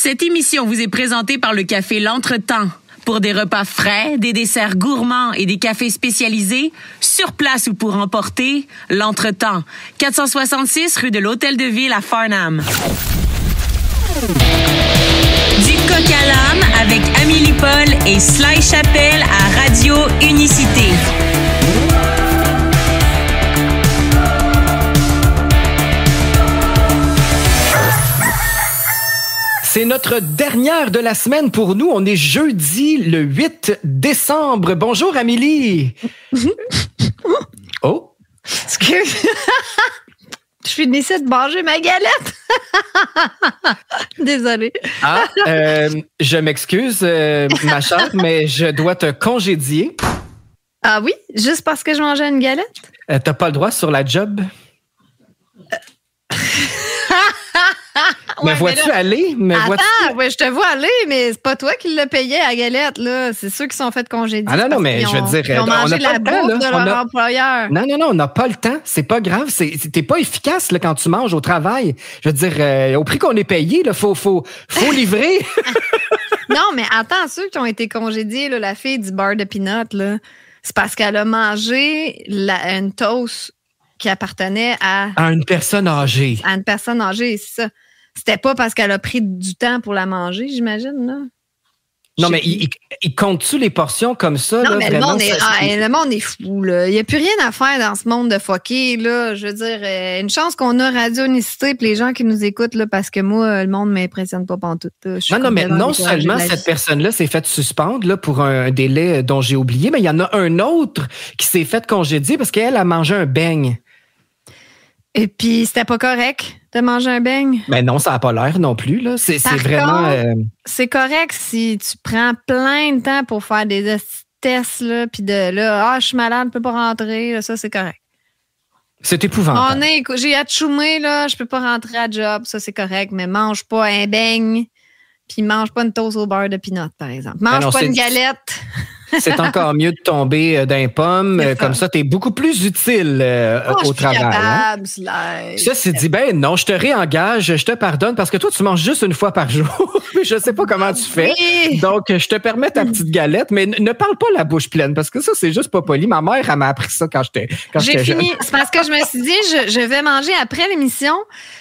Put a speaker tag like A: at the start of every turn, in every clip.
A: Cette émission vous est présentée par le café L'Entretemps. Pour des repas frais, des desserts gourmands et des cafés spécialisés, sur place ou pour emporter, L'Entretemps. 466 rue de l'Hôtel de Ville à Farnham. Du coq à l'âne avec Amélie Paul et Sly Chapelle à Radio Unicité.
B: C'est notre dernière de la semaine pour nous. On est jeudi le 8 décembre. Bonjour Amélie. Oh.
C: Excuse. Je finissais de manger ma galette. Désolée.
B: Je m'excuse, ma chère, mais je dois te congédier.
C: Ah oui? Juste parce que je mangeais une galette?
B: T'as pas le droit sur la job? Me vois-tu aller?
C: Attends, ouais, je te vois aller, mais c'est pas toi qui l'as payé à la galette, là. C'est ceux qui sont fait congédier.
B: Ah non, mais je veux dire,
C: ils ont mangé la bouffe de leur employeur.
B: Non, on n'a pas le temps. C'est pas grave. T'es pas efficace là, quand tu manges au travail. Je veux dire, au prix qu'on est payé, il faut livrer.
C: Non, mais attends, ceux qui ont été congédiés, là, la fille du bar de peanut, là, c'est parce qu'elle a mangé une toast qui appartenait à
B: une personne âgée.
C: À une personne âgée, c'est ça. C'était pas parce qu'elle a pris du temps pour la manger, j'imagine, là.
B: Non, mais il compte-tu les portions comme ça?
C: Non,
B: là,
C: mais
B: vraiment,
C: le monde est fou, là. Il n'y a plus rien à faire dans ce monde de fucké, là. Je veux dire, une chance qu'on a Radio Unicité et les gens qui nous écoutent, là, parce que moi, le monde ne m'impressionne pas pantoute.
B: Non, mais non seulement cette personne-là s'est fait suspendre là, pour un délai dont j'ai oublié, mais il y en a un autre qui s'est fait congédier parce qu'elle a mangé un beigne.
C: Et puis, c'était pas correct de manger un beigne?
B: Mais non, ça n'a pas l'air non plus. Là. C'est vraiment...
C: C'est correct si tu prends plein de temps pour faire des tests, là, puis de là, je suis malade, je peux pas rentrer. Là, ça, c'est correct.
B: C'est épouvantable.
C: J'ai atchoumé, là, je peux pas rentrer à job. Ça, c'est correct, mais mange pas un beigne, puis mange pas une toast au beurre de peanut, par exemple. Mange pas une galette.
B: C'est encore mieux de tomber d'un pomme. Comme ça, t'es beaucoup plus utile au travail.
C: Capable,
B: Ça, c'est dit, non, je te réengage, je te pardonne parce que toi, tu manges juste une fois par jour. Je sais pas comment tu fais. Donc, je te permets ta petite galette, mais ne parle pas la bouche pleine parce que ça, c'est juste pas poli. Ma mère, elle m'a appris ça quand j'étais jeune.
C: C'est parce que je me suis dit, je vais manger après l'émission,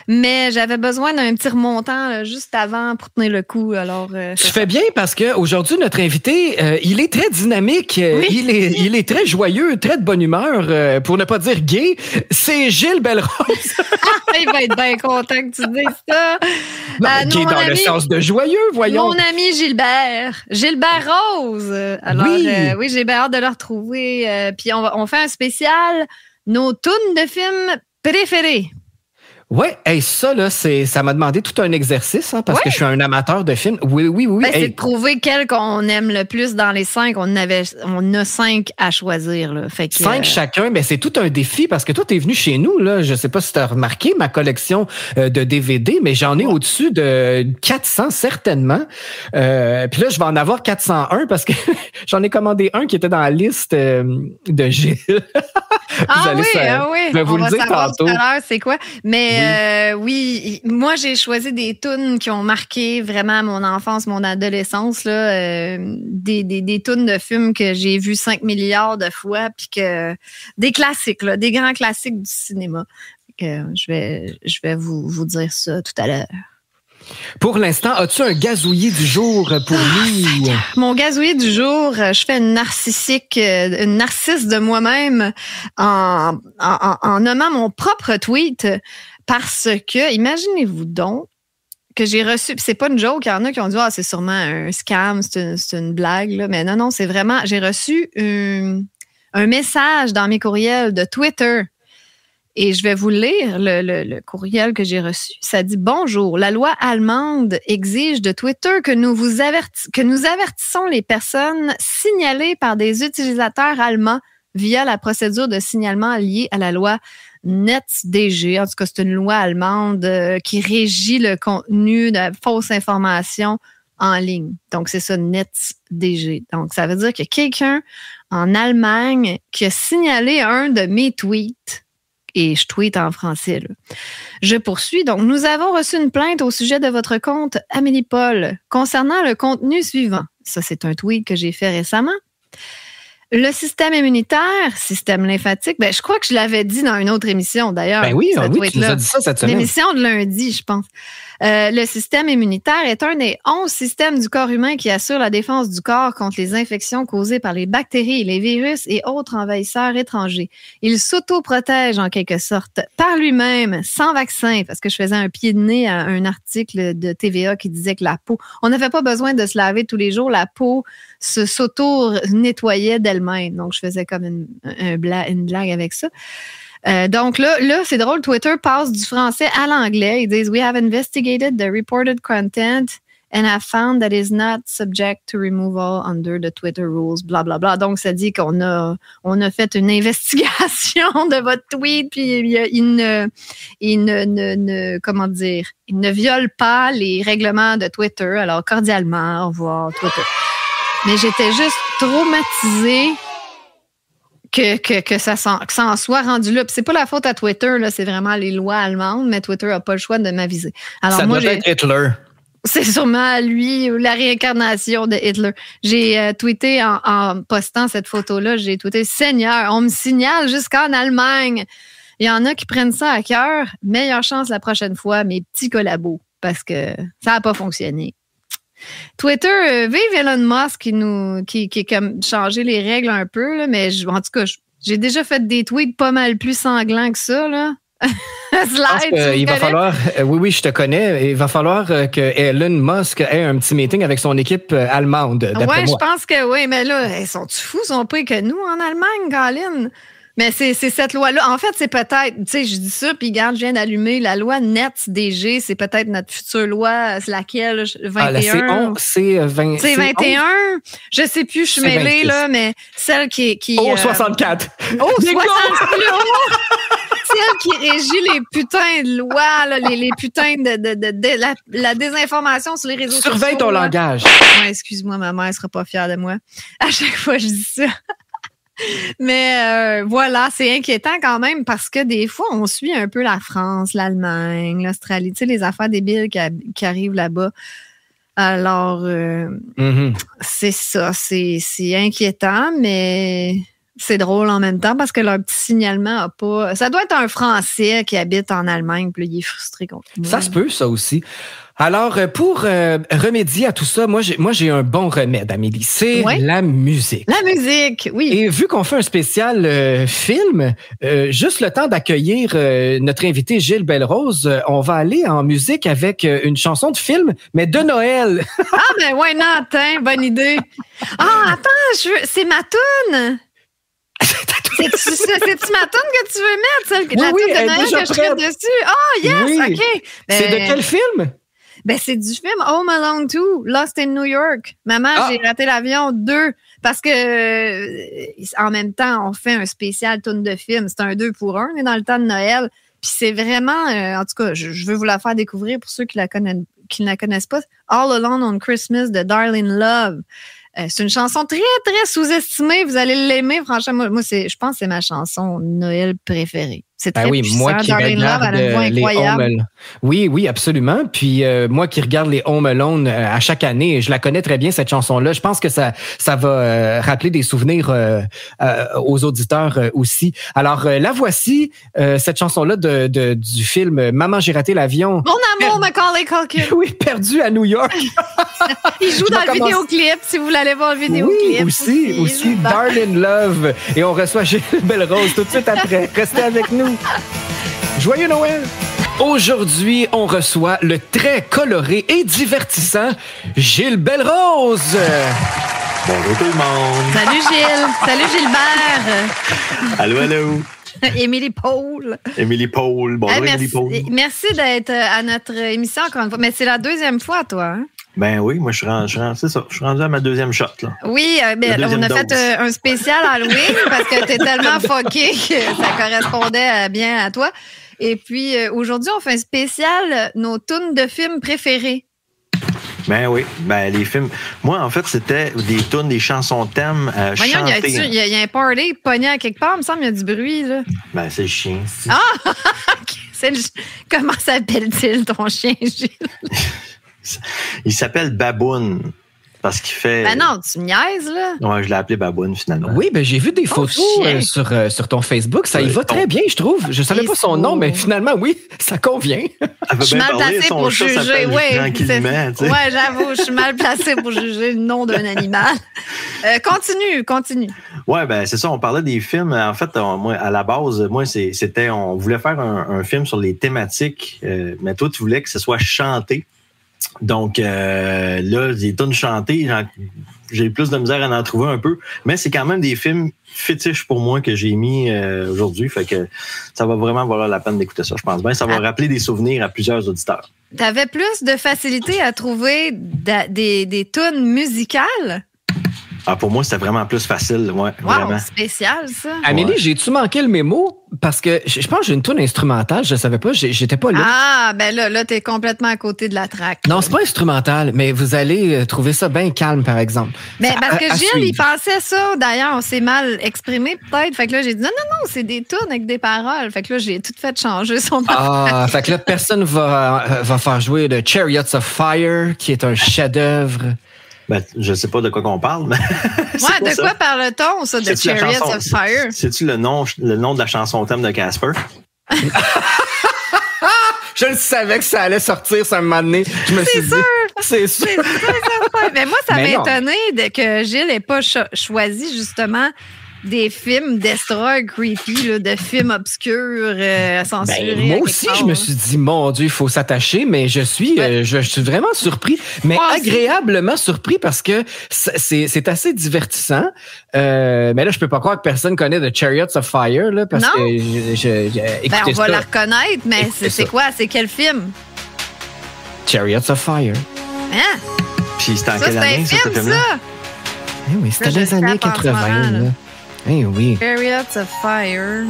C: mais j'avais besoin d'un petit remontant là, juste avant pour tenir le coup. Alors,
B: tu fais bien parce qu'aujourd'hui, notre invité, il est très dynamique,
C: oui.
B: il est très joyeux, très de bonne humeur, pour ne pas dire gay. C'est Gilles Belrose.
C: Il va être bien content que tu dises ça.
B: Gay dans le sens de joyeux, voyons.
C: Mon ami Gilbert Rose. Alors, oui, j'ai bien hâte de le retrouver. Puis on fait un spécial, nos tunes de films préférés.
B: Ouais, ça là, ça m'a demandé tout un exercice parce que je suis un amateur de films. Oui.
C: C'est de trouver quel qu'on aime le plus dans les 5. On a 5 à choisir là. Fait que,
B: 5 chacun, mais c'est tout un défi parce que toi t'es venu chez nous là. Je sais pas si t'as remarqué ma collection de DVD, mais j'en ai au-dessus de 400 certainement. Puis là je vais en avoir 401 parce que j'en ai commandé un qui était dans la liste de Gilles.
C: Oui.
B: Je vais vous le dire tantôt.
C: Tout à l'heure, c'est quoi? Mais oui, moi j'ai choisi des tunes qui ont marqué vraiment mon enfance, mon adolescence là, des tunes de films que j'ai vus 5 milliards de fois, puis que des classiques là, des grands classiques du cinéma. Je vais vous dire ça tout à l'heure.
B: Pour l'instant, as-tu un gazouillis du jour pour lui?
C: Mon gazouillis du jour, je fais une narcisse de moi-même en nommant mon propre tweet parce que, imaginez-vous donc, que j'ai reçu, puis c'est pas une joke, il y en a qui ont dit « c'est sûrement un scam, c'est une blague. » là. Mais non, c'est vraiment, j'ai reçu un message dans mes courriels de Twitter. Et je vais vous lire le courriel que j'ai reçu. Ça dit « Bonjour, la loi allemande exige de Twitter que nous avertissons les personnes signalées par des utilisateurs allemands via la procédure de signalement liée à la loi NetzDG. En tout cas, c'est une loi allemande qui régit le contenu de fausses informations en ligne. Donc, c'est ça, NetzDG. Donc, ça veut dire que quelqu'un en Allemagne qui a signalé un de mes tweets Et je tweet en français. Là. Je poursuis. Donc, nous avons reçu une plainte au sujet de votre compte Amélie Paul concernant le contenu suivant. Ça, c'est un tweet que j'ai fait récemment. Le système immunitaire, système lymphatique, ben, je crois que je l'avais dit dans une autre émission, d'ailleurs.
B: Ben oui, tu nous as dit ça cette semaine.
C: L'émission de lundi, je pense. Le système immunitaire est un des 11 systèmes du corps humain qui assure la défense du corps contre les infections causées par les bactéries, les virus et autres envahisseurs étrangers. Il s'auto-protège en quelque sorte par lui-même, sans vaccin, parce que je faisais un pied de nez à un article de TVA qui disait que la peau, on n'avait pas besoin de se laver tous les jours, la peau s'auto-nettoyait d'elle-même. Donc, je faisais comme une blague avec ça. Donc là, c'est drôle, Twitter passe du français à l'anglais. Ils disent « We have investigated the reported content and have found that it is not subject to removal under the Twitter rules. » Blablabla. Bla, bla. Donc, ça dit qu'on a fait une investigation de votre tweet, puis il ne viole pas les règlements de Twitter. Alors, cordialement, au revoir, Twitter. Mais j'étais juste traumatisée que ça en soit rendu là. Puis c'est pas la faute à Twitter, là, c'est vraiment les lois allemandes, mais Twitter n'a pas le choix de m'aviser. Alors,
B: ça doit être Hitler.
C: C'est sûrement lui, la réincarnation de Hitler. J'ai tweeté en postant cette photo-là, j'ai tweeté « Seigneur, on me signale jusqu'en Allemagne. » Il y en a qui prennent ça à cœur. Meilleure chance la prochaine fois, mes petits collabos, parce que ça n'a pas fonctionné. Twitter, vive Elon Musk qui comme changé les règles un peu, là, mais en tout cas, j'ai déjà fait des tweets pas mal plus sanglants que ça, là.
B: Il va falloir, oui, je te connais, il va falloir que Elon Musk ait un petit meeting avec son équipe allemande, d'après moi.
C: Je pense que oui, mais là, ils sont-tu fous? Ils sont pas que nous en Allemagne, Colin? Mais c'est cette loi-là. En fait, c'est peut-être, tu sais, je dis ça, puis regarde, je viens d'allumer la loi NetzDG, c'est peut-être notre future loi, c'est laquelle, 21?
B: C'est
C: 21? Je sais plus, je suis mêlée, là, mais celle qui
B: 64!
C: 64! Celle qui régit les putains de lois, là, les putains de la désinformation sur les réseaux sociaux.
B: Surveille ton langage.
C: Ouais, excuse-moi, ma mère sera pas fière de moi. À chaque fois, je dis ça. Mais voilà, c'est inquiétant quand même parce que des fois, on suit un peu la France, l'Allemagne, l'Australie, tu sais, les affaires débiles qui arrivent là-bas. Alors, c'est ça, c'est inquiétant, mais c'est drôle en même temps parce que leur petit signalement a pas... Ça doit être un Français qui habite en Allemagne, puis là, il est frustré contre moi.
B: Ça se peut, ça aussi. Alors, pour remédier à tout ça, moi, j'ai un bon remède, Amélie. C'est la musique.
C: La musique, oui.
B: Et vu qu'on fait un spécial film, juste le temps d'accueillir notre invité Gilles Belrose, on va aller en musique avec une chanson de film, mais de Noël.
C: Ben ouais, non, attends, bonne idée. Attends, c'est ma toune. C'est-tu ma toune que tu veux mettre? La toune de Noël que je mets dessus? Yes, oui. OK.
B: C'est de quel film?
C: C'est du film Home Alone 2, Lost in New York. Maman, j'ai raté l'avion 2 parce que en même temps, on fait un spécial toune de film. C'est un 2 pour 1, on est dans le temps de Noël. Puis c'est vraiment, en tout cas, je veux vous la faire découvrir pour ceux qui ne la connaissent pas. All Alone on Christmas de Darlene Love. C'est une chanson très, très sous-estimée. Vous allez l'aimer. Franchement, moi je pense que c'est ma chanson Noël préférée. C'est très puissant.
B: Moi qui regarde les Home Oui, absolument. Puis moi qui regarde les Home Alone à chaque année, je la connais très bien, cette chanson-là. Je pense que ça va rappeler des souvenirs aux auditeurs aussi. Alors, la voici, cette chanson-là du film « Maman, j'ai raté l'avion ».
C: Mon amour, Macaulay Culkin.
B: Oui, perdu à New York.
C: Il joue dans le vidéoclip, si vous voulez aller voir le vidéoclip.
B: Oui, aussi Darlene Love. Et on reçoit Gilles Belrose tout de suite après. Restez avec nous. Joyeux Noël! Aujourd'hui, on reçoit le très coloré et divertissant Gilles Belrose.
D: Bonjour tout le monde.
C: Salut Gilles. Salut Gilbert.
D: Allô.
C: Émilie Paul.
D: Bonjour Émilie Paul.
C: Merci d'être à notre émission encore une fois. Mais c'est la deuxième fois, toi, hein?
D: Ben oui, moi je suis rendu à ma deuxième shot, là.
C: Oui, on a fait un spécial Halloween parce que t'es tellement fucké que ça correspondait bien à toi. Et puis aujourd'hui, on fait un spécial nos tunes de films préférés.
D: Ben oui, ben les films. Moi, en fait, c'était des tunes, des chansons thème
C: Voyons,
D: chantées.
C: il y a un party pogné à quelque part, il me semble, il y a du bruit, là.
D: Ben, c'est le chien.
C: Ah! Comment s'appelle-t-il, ton chien, Gilles?
D: Il s'appelle Baboon. Parce qu'il fait.
C: Ben non, tu me niaises, là.
D: Ouais, je l'ai appelé Baboon, finalement.
B: Oui, ben j'ai vu des photos sur ton Facebook. Ça y va très bien, je trouve. Je savais pas son nom, mais finalement, oui, ça convient.
C: Je suis mal placée pour juger. Oui, j'avoue, je suis mal placée pour juger le nom d'un animal. Continue.
D: Ouais, ben c'est ça. On parlait des films. En fait, moi, à la base, c'était, on voulait faire un film sur les thématiques, mais toi, tu voulais que ce soit chanté. Donc là, les tunes chantées, j'ai plus de misère à en trouver un peu, mais c'est quand même des films fétiches pour moi que j'ai mis aujourd'hui, fait que ça va vraiment valoir la peine d'écouter ça, je pense bien. Ça va rappeler des souvenirs à plusieurs auditeurs.
C: T'avais plus de facilité à trouver des tunes musicales?
D: Ah, pour moi, c'était vraiment plus facile, ouais,
C: wow,
D: vraiment.
C: Spécial, ça.
B: Amélie,
D: ouais.
B: J'ai-tu manqué le mémo? Parce que je pense que j'ai une toune instrumentale, je savais pas, j'étais pas là.
C: Ah, ben là, t'es complètement à côté de la track.
B: Non, c'est pas instrumental, mais vous allez trouver ça bien calme, par exemple.
C: Ben, parce que Gilles, il pensait ça. D'ailleurs, on s'est mal exprimé, peut-être. Fait que là, j'ai dit non, c'est des tunes avec des paroles. Fait que là, j'ai tout fait changer son
B: Ah, fait que là, personne va faire jouer de Chariots of Fire, qui est un chef-d'œuvre.
D: Ben, je sais pas de quoi qu'on parle, mais.
C: Ouais, de quoi parle-t-on, ça, de Chariots of Fire?
D: C'est-tu le nom de la chanson thème de Casper?
B: Je le savais que ça allait sortir, ça m'a donné. Je me suis dit. C'est sûr.
C: Mais moi, ça m'a étonné que Gilles n'ait pas choisi, justement, des films destroy creepy, là, de films obscurs, censurés.
B: Ben, moi aussi, je me suis dit, mon Dieu, il faut s'attacher, mais je suis vraiment surpris, mais agréablement surpris parce que c'est assez divertissant. Mais là, je peux pas croire que personne connaît The Chariots of Fire, là, parce que
C: on va la reconnaître, mais c'est quoi? C'est quel film?
B: Chariots of Fire.
C: Hein?
D: Puis c'était en quelle année,
C: ça?
B: Eh oui, c'était dans les années 80, là. Eh oui.
C: Chariots of Fire.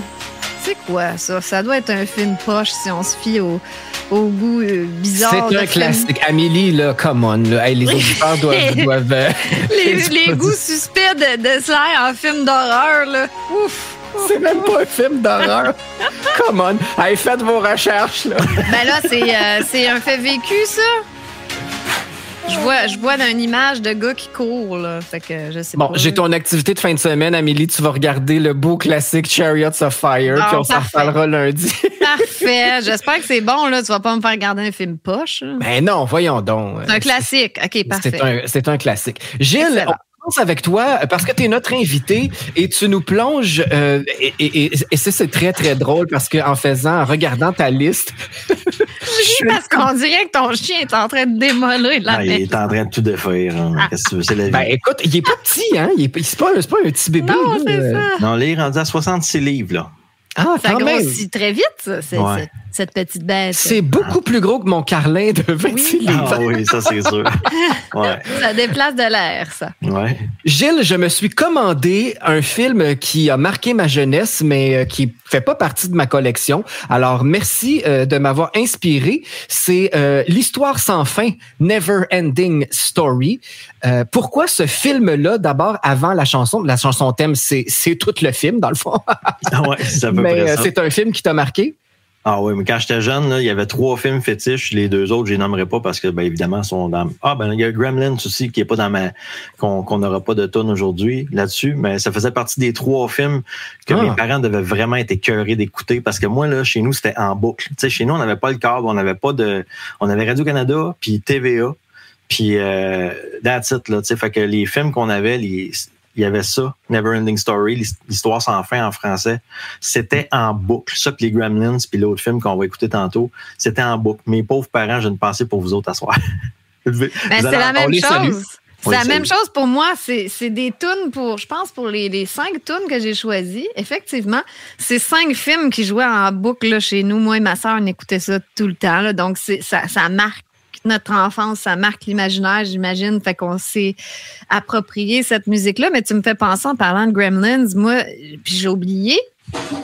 C: C'est quoi ça? Ça doit être un film poche si on se fie au goût bizarre.
B: C'est un classique. Amélie, là, come on. Là. Hey, les auditeurs doivent
C: les goûts suspects de Slayer en film d'horreur, là. Ouf!
B: C'est même pas un film d'horreur. Come on. Hey, faites vos recherches, là.
C: Ben là, c'est un fait vécu, ça? Je vois dans une image de gars qui court, là. Fait que je sais pas.
B: Bon, j'ai ton activité de fin de semaine, Amélie. Tu vas regarder le beau classique Chariots of Fire, puis on s'en reparlera lundi.
C: Parfait. J'espère que c'est bon, là. Tu vas pas me faire regarder un film poche. Là.
B: Ben non, voyons donc.
C: C'est un classique. OK, parfait.
B: C'est un classique. Gilles, on commence avec toi parce que tu es notre invité et tu nous plonges et c'est très, très drôle parce qu'en regardant ta liste...
C: parce qu'on dirait que ton chien est en train de démolir la
D: Il est en train de tout défaire. Hein. Qu'est-ce que tu veux? C'est la vie.
B: Ben écoute, il est pas petit, hein? C'est pas un petit bébé.
C: Non, c'est ça.
D: Non, là, il est rendu à 66 livres, là.
B: Ah,
C: ça
B: quand même.
C: grossit très vite, ça, cette petite bête.
B: C'est beaucoup plus gros que mon carlin de 26 livres.
D: Ah oui, ça, c'est sûr. Ouais.
C: Ça déplace de l'air, ça.
D: Ouais.
B: Gilles, je me suis commandé un film qui a marqué ma jeunesse, mais qui fait pas partie de ma collection. Alors, merci de m'avoir inspiré. C'est L'Histoire sans fin, Never Ending Story. Pourquoi ce film-là, d'abord, avant la chanson thème, c'est tout le film, dans le fond.
D: Ah ouais, c'est à peu près
B: mais
D: ça.
B: c'est un film qui t'a marqué?
D: Ah oui, mais quand j'étais jeune, là, il y avait 3 films fétiches. Les 2 autres, je les nommerai pas parce que, ben, évidemment, sont dans... Ah, ben, il y a Gremlins aussi qui est pas dans qu'on n'aura pas de tonne aujourd'hui là-dessus, mais ça faisait partie des 3 films que mes parents devaient vraiment être écœurés d'écouter parce que moi, là, chez nous, c'était en boucle. Tu sais, chez nous, on n'avait pas le câble, on avait Radio-Canada, puis TVA, puis that's it, là, tu sais, fait que les films qu'on avait, il y avait ça, Never Ending Story, l'histoire sans fin en français. C'était en boucle. Ça, puis les Gremlins, puis l'autre film qu'on va écouter tantôt, c'était en boucle. Mes pauvres parents, j'ai une pensée pour vous autres à soir.
C: C'est la même chose. C'est la même chose pour moi. C'est des tunes je pense, pour les 5 tunes que j'ai choisies. Effectivement, c'est 5 films qui jouaient en boucle là, chez nous. Moi et ma sœur, on écoutait ça tout le temps. Là. Donc, ça marque notre enfance, ça marque l'imaginaire, j'imagine. Fait qu'on s'est approprié cette musique-là. Mais tu me fais penser en parlant de Gremlins, moi, puis j'ai oublié,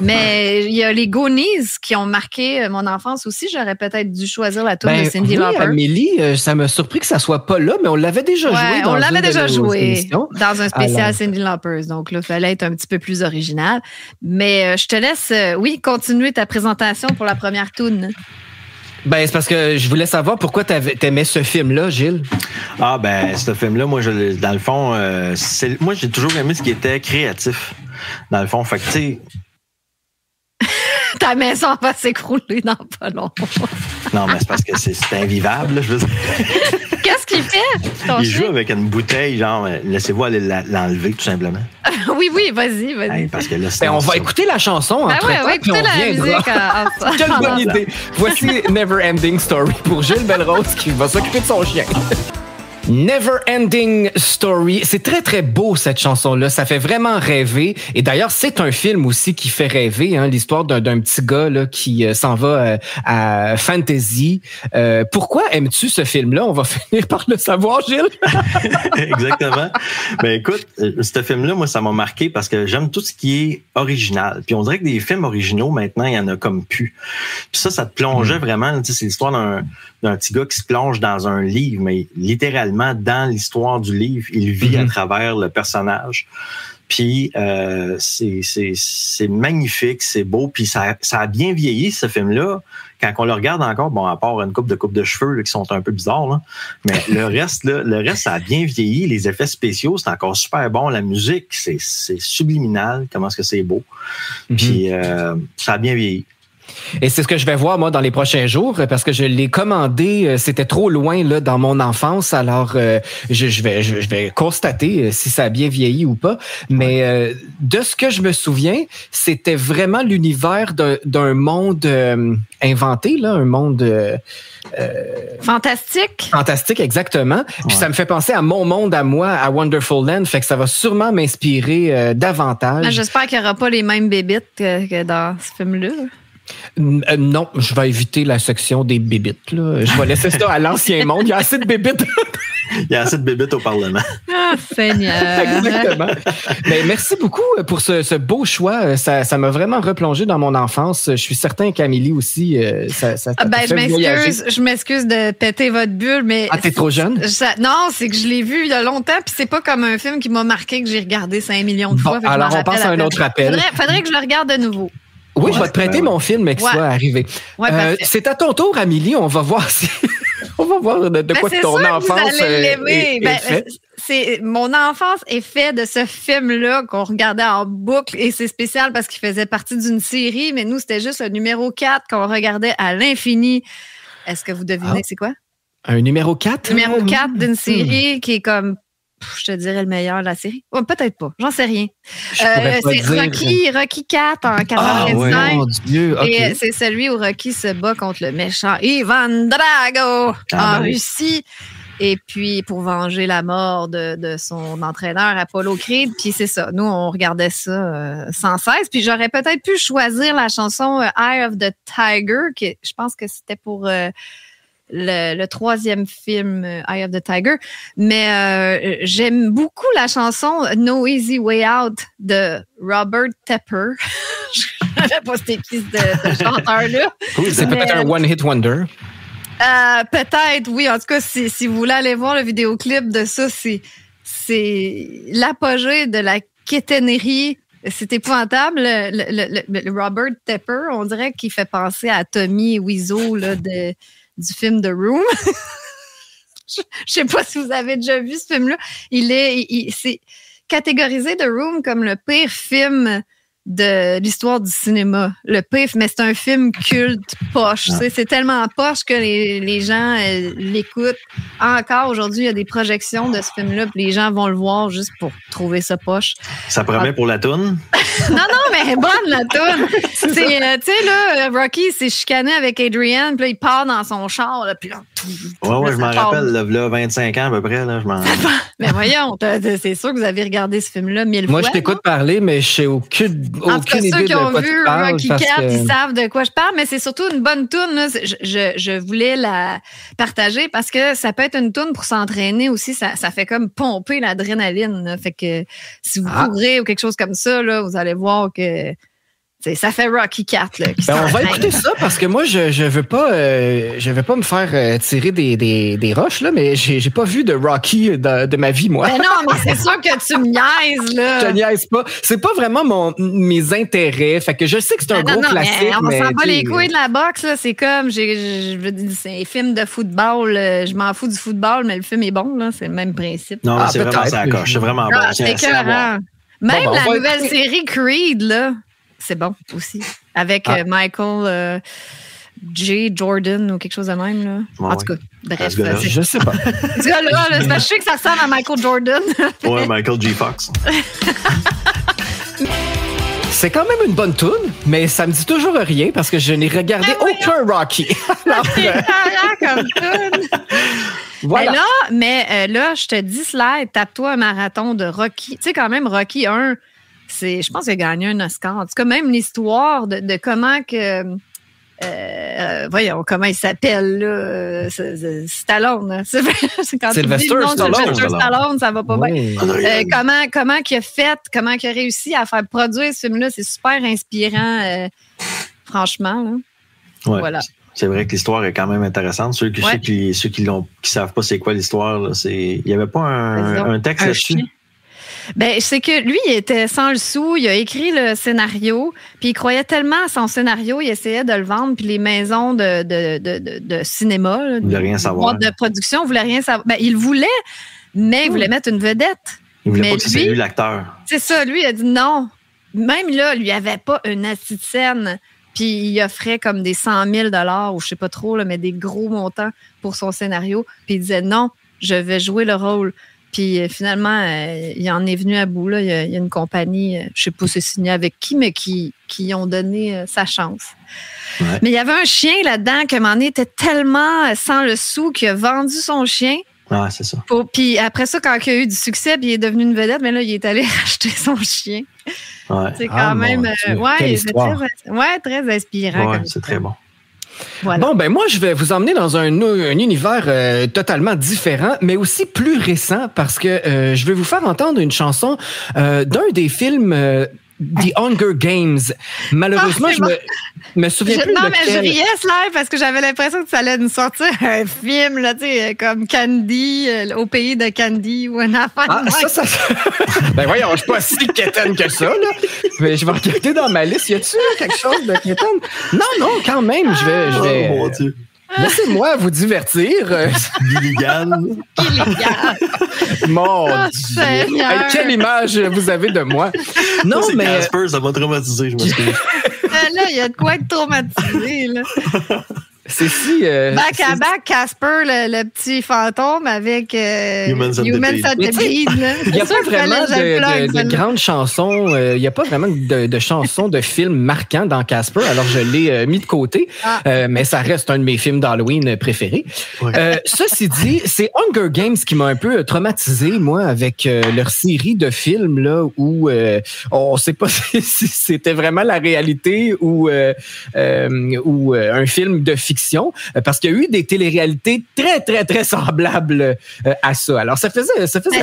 C: Mais il y a les Goonies qui ont marqué mon enfance aussi. J'aurais peut-être dû choisir la tune de Cyndi Lauper.
B: Amélie, ça m'a surpris que ça soit pas là, mais on l'avait déjà joué dans
C: dans un spécial Cyndi Lauper. Donc là, il fallait être un petit peu plus original. Mais je te laisse, continuer ta présentation pour la première tune.
B: Ben, c'est parce que je voulais savoir pourquoi t'aimais ce film-là, Gilles.
D: Ah, ben, ce film-là, moi, dans le fond, moi, j'ai toujours aimé ce qui était créatif. Dans le fond, fait que, tu sais.
C: Ta maison va s'écrouler dans pas long.
D: Non, mais c'est parce que c'est invivable, là, je veux dire.
C: Qu'est-ce qu'il fait?
D: Il joue avec une bouteille, genre, laissez-vous aller l'enlever, tout simplement.
C: Oui, vas-y.
D: Hey, parce que là,
B: on va écouter la chanson
C: on va écouter la musique.
B: Quelle bonne idée. Voici Never Ending Story pour Gilles Belrose qui va s'occuper de son chien. Never Ending Story. C'est très, très beau, cette chanson-là. Ça fait vraiment rêver. Et d'ailleurs, c'est un film aussi qui fait rêver, hein, l'histoire d'un petit gars là, qui s'en va à fantasy. Pourquoi aimes-tu ce film-là? On va finir par le savoir, Gilles.
D: Exactement. Ben écoute, ce film-là, moi, ça m'a marqué parce que j'aime tout ce qui est original. Puis on dirait que des films originaux, maintenant, il y en a comme plus. Puis ça te plongeait vraiment. Tu sais, c'est l'histoire d'un petit gars qui se plonge dans un livre, mais littéralement, dans l'histoire du livre, il vit à travers le personnage. Puis c'est magnifique, c'est beau, puis ça a bien vieilli, ce film-là. Quand on le regarde encore, bon, à part une coupe de cheveux là, qui sont un peu bizarres, là, mais le reste, ça a bien vieilli. Les effets spéciaux, c'est encore super bon. La musique, c'est subliminal, comment est-ce que c'est beau. Puis ça a bien vieilli.
B: Et c'est ce que je vais voir, moi, dans les prochains jours, parce que je l'ai commandé, c'était trop loin là dans mon enfance, alors je vais constater si ça a bien vieilli ou pas. Mais de ce que je me souviens, c'était vraiment l'univers d'un monde inventé, là, un monde...
C: fantastique.
B: Fantastique, exactement. Puis ça me fait penser à mon monde, à moi, à Wonderful Land, fait que ça va sûrement m'inspirer davantage.
C: J'espère qu'il n'y aura pas les mêmes bébites que dans ce film-là.
B: Non, je vais éviter la section des bébites. Là. Je vais laisser ça à l'ancien monde. Il y a assez de bébites.
D: Il y a assez de bébites au Parlement.
C: Ah, Seigneur.
B: Exactement. Mais merci beaucoup pour ce beau choix. Ça m'a vraiment replongé dans mon enfance. Je suis certain qu'Amélie aussi, ça
C: je m'excuse de péter votre bulle, mais...
B: Ah, t'es trop jeune?
C: Non, c'est que je l'ai vu il y a longtemps, puis c'est pas comme un film qui m'a marqué, que j'ai regardé 5 millions de fois.
B: Bon, alors, on passe à un autre appel.
C: Faudrait que je le regarde de nouveau.
B: Oui, je vais te prêter mon film, mais qu'il soit arrivé. Ouais, c'est à ton tour, Amélie. On va voir si... On va voir de quoi ton enfance
C: est mon enfance est faite de ce film-là qu'on regardait en boucle. Et c'est spécial parce qu'il faisait partie d'une série, mais nous, c'était juste le numéro 4 qu'on regardait à l'infini. Est-ce que vous devinez c'est quoi?
B: Un numéro 4?
C: Numéro 4 d'une série qui est comme... Je te dirais le meilleur de la série. Oh, peut-être pas. J'en sais rien. C'est Rocky 4 en 1995.
B: Ah, mon Dieu. Okay.
C: Et c'est celui où Rocky se bat contre le méchant Ivan Drago en Russie. Et puis, pour venger la mort de son entraîneur Apollo Creed. Puis c'est ça. Nous, on regardait ça sans cesse. Puis j'aurais peut-être pu choisir la chanson Eye of the Tiger, qui je pense que c'était pour... le troisième film Eye of the Tiger, mais j'aime beaucoup la chanson No Easy Way Out de Robert Tepper. Je ne savais pas c'était qui ce chanteur-là.
B: C'est peut-être un one-hit wonder.
C: Peut-être, oui. En tout cas, si vous voulez aller voir le vidéoclip de ça, c'est l'apogée de la quétainerie. C'est épouvantable. Le Robert Tepper, on dirait qu'il fait penser à Tommy Wiseau là, du film The Room. Je sais pas si vous avez déjà vu ce film-là. C'est catégorisé The Room comme le pire film de l'histoire du cinéma. Le pire, mais c'est un film culte poche. C'est tellement poche que les gens l'écoutent. Encore aujourd'hui, il y a des projections de ce film-là, puis les gens vont le voir juste pour trouver ça poche.
D: Ça promet pour la toune?
C: Non, mais bonne la toune. Tu sais, là, Rocky s'est chicané avec Adrian, puis là, il part dans son char, là, puis là,
D: ouais, je m'en rappelle, là, 25 ans à peu près, là, je m'en...
C: Mais voyons, c'est sûr que vous avez regardé ce film-là 1000 fois.
B: Moi, je t'écoute parler, mais je sais aucune idée
C: ceux qui ont
B: de quoi
C: vu
B: tu parles.
C: Rocky 4, ils savent de quoi je parle, mais c'est surtout une bonne toune. Là. Je voulais la partager parce que ça peut être une toune pour s'entraîner aussi. Ça fait comme pomper l'adrénaline. Là. Fait que si vous courez ou quelque chose comme ça, là, vous allez voir que Ça fait Rocky 4. Là,
B: on va écouter ça parce que moi, je veux pas me faire tirer des roches, là, mais j'ai pas vu de Rocky de ma vie, moi.
C: Mais non, mais c'est sûr que tu me niaises, là.
B: Je niaise pas. C'est pas vraiment mes intérêts. Fait que je sais que c'est un gros classique.
C: On s'en bat les couilles de la boxe, là. C'est comme, c'est un film de football. Je m'en fous du football, mais le film est bon, là. C'est le même principe.
D: Non, c'est vraiment ça coche. C'est vraiment bon.
C: C'est écœurant. Même la nouvelle série Creed, là. C'est bon aussi. Avec Michael J. Jordan ou quelque chose de même. Là. En tout cas, bref.
B: Je sais pas.
C: Ce gars-là, je sais que ça ressemble à Michael Jordan.
D: Ouais, Michael J. Fox.
B: C'est quand même une bonne toune, mais ça me dit toujours rien parce que je n'ai regardé aucun Rocky.
C: C'est comme toune. Voilà. Mais là, je te dis, Slide, tape-toi un marathon de Rocky. Tu sais, quand même, Rocky 1... je pense qu'il a gagné un Oscar. En tout cas, même l'histoire de comment que... voyons, comment il s'appelle, là? Stallone. C'est quand
B: Sylvester
C: Stallone, ça va pas bien. Comment qu'il a fait, comment qu'il a réussi à faire produire ce film-là, c'est super inspirant, franchement. Là.
D: Ouais.
C: Voilà.
D: C'est vrai que l'histoire est quand même intéressante. Ceux qui savent pas c'est quoi l'histoire, là, il y avait pas un texte là-dessus.
C: Ben, c'est que lui, il était sans le sou, il a écrit le scénario, puis il croyait tellement à son scénario, il essayait de le vendre, puis les maisons de cinéma, là,
D: il voulait rien savoir.
C: De production, voulait rien savoir. Ben, il voulait, mais il voulait mettre une vedette.
D: Il voulait pas que c'est lui l'acteur.
C: C'est ça, lui, il a dit non. Même là, lui avait pas une assise de scène, puis il offrait comme des 100 000 ou je sais pas trop, là, mais des gros montants pour son scénario, puis il disait non, je vais jouer le rôle. Puis finalement, il en est venu à bout. Là. Il y a une compagnie, je ne sais pas si c'est signé avec qui, mais qui ont donné sa chance. Ouais. Mais il y avait un chien là-dedans qui, à un moment donné, était tellement sans le sou qu'il a vendu son chien.
D: Ah, c'est ça.
C: Puis après ça, quand il a eu du succès, puis il est devenu une vedette, mais là, il est allé racheter son chien.
D: Ouais.
C: C'est quand même... très inspirant.
D: Ouais, c'est très bon.
C: Voilà.
B: Bon, ben moi, je vais vous emmener dans un univers totalement différent, mais aussi plus récent, parce que je vais vous faire entendre une chanson d'un des films The Hunger Games. Malheureusement, je me souviens plus de
C: mais je riais, Slide, parce que j'avais l'impression que ça allait nous sortir un film, là, tu sais, comme Candy, au pays de Candy, ou un affaire.
B: Ah, ça... Ben voyons, je suis pas si quétaine que ça, là. Mais je vais regarder dans ma liste. Y a-tu quelque chose de quétaine? Non, quand même, je vais...
D: Oh, mon Dieu.
B: Laissez-moi vous divertir.
D: Illégal.
B: Mon Dieu. Quelle image vous avez de moi? Non, mais...
D: Casper, ça m'a traumatisé, je m'excuse.
C: Là, il y a de quoi être traumatisé, là.
B: C'est si...
C: back à back, Casper, le petit fantôme avec Human Centipede.
B: Il n'y a pas vraiment de grandes chansons. Il n'y a pas vraiment de chansons de films marquants dans Casper. Alors, je l'ai mis de côté. Mais ça reste un de mes films d'Halloween préférés. Ouais. Ceci dit, c'est Hunger Games qui m'a un peu traumatisé, moi, avec leur série de films là où on ne sait pas si c'était vraiment la réalité ou un film de fiction. Parce qu'il y a eu des téléréalités très, très, très semblables à ça. Alors, ça faisait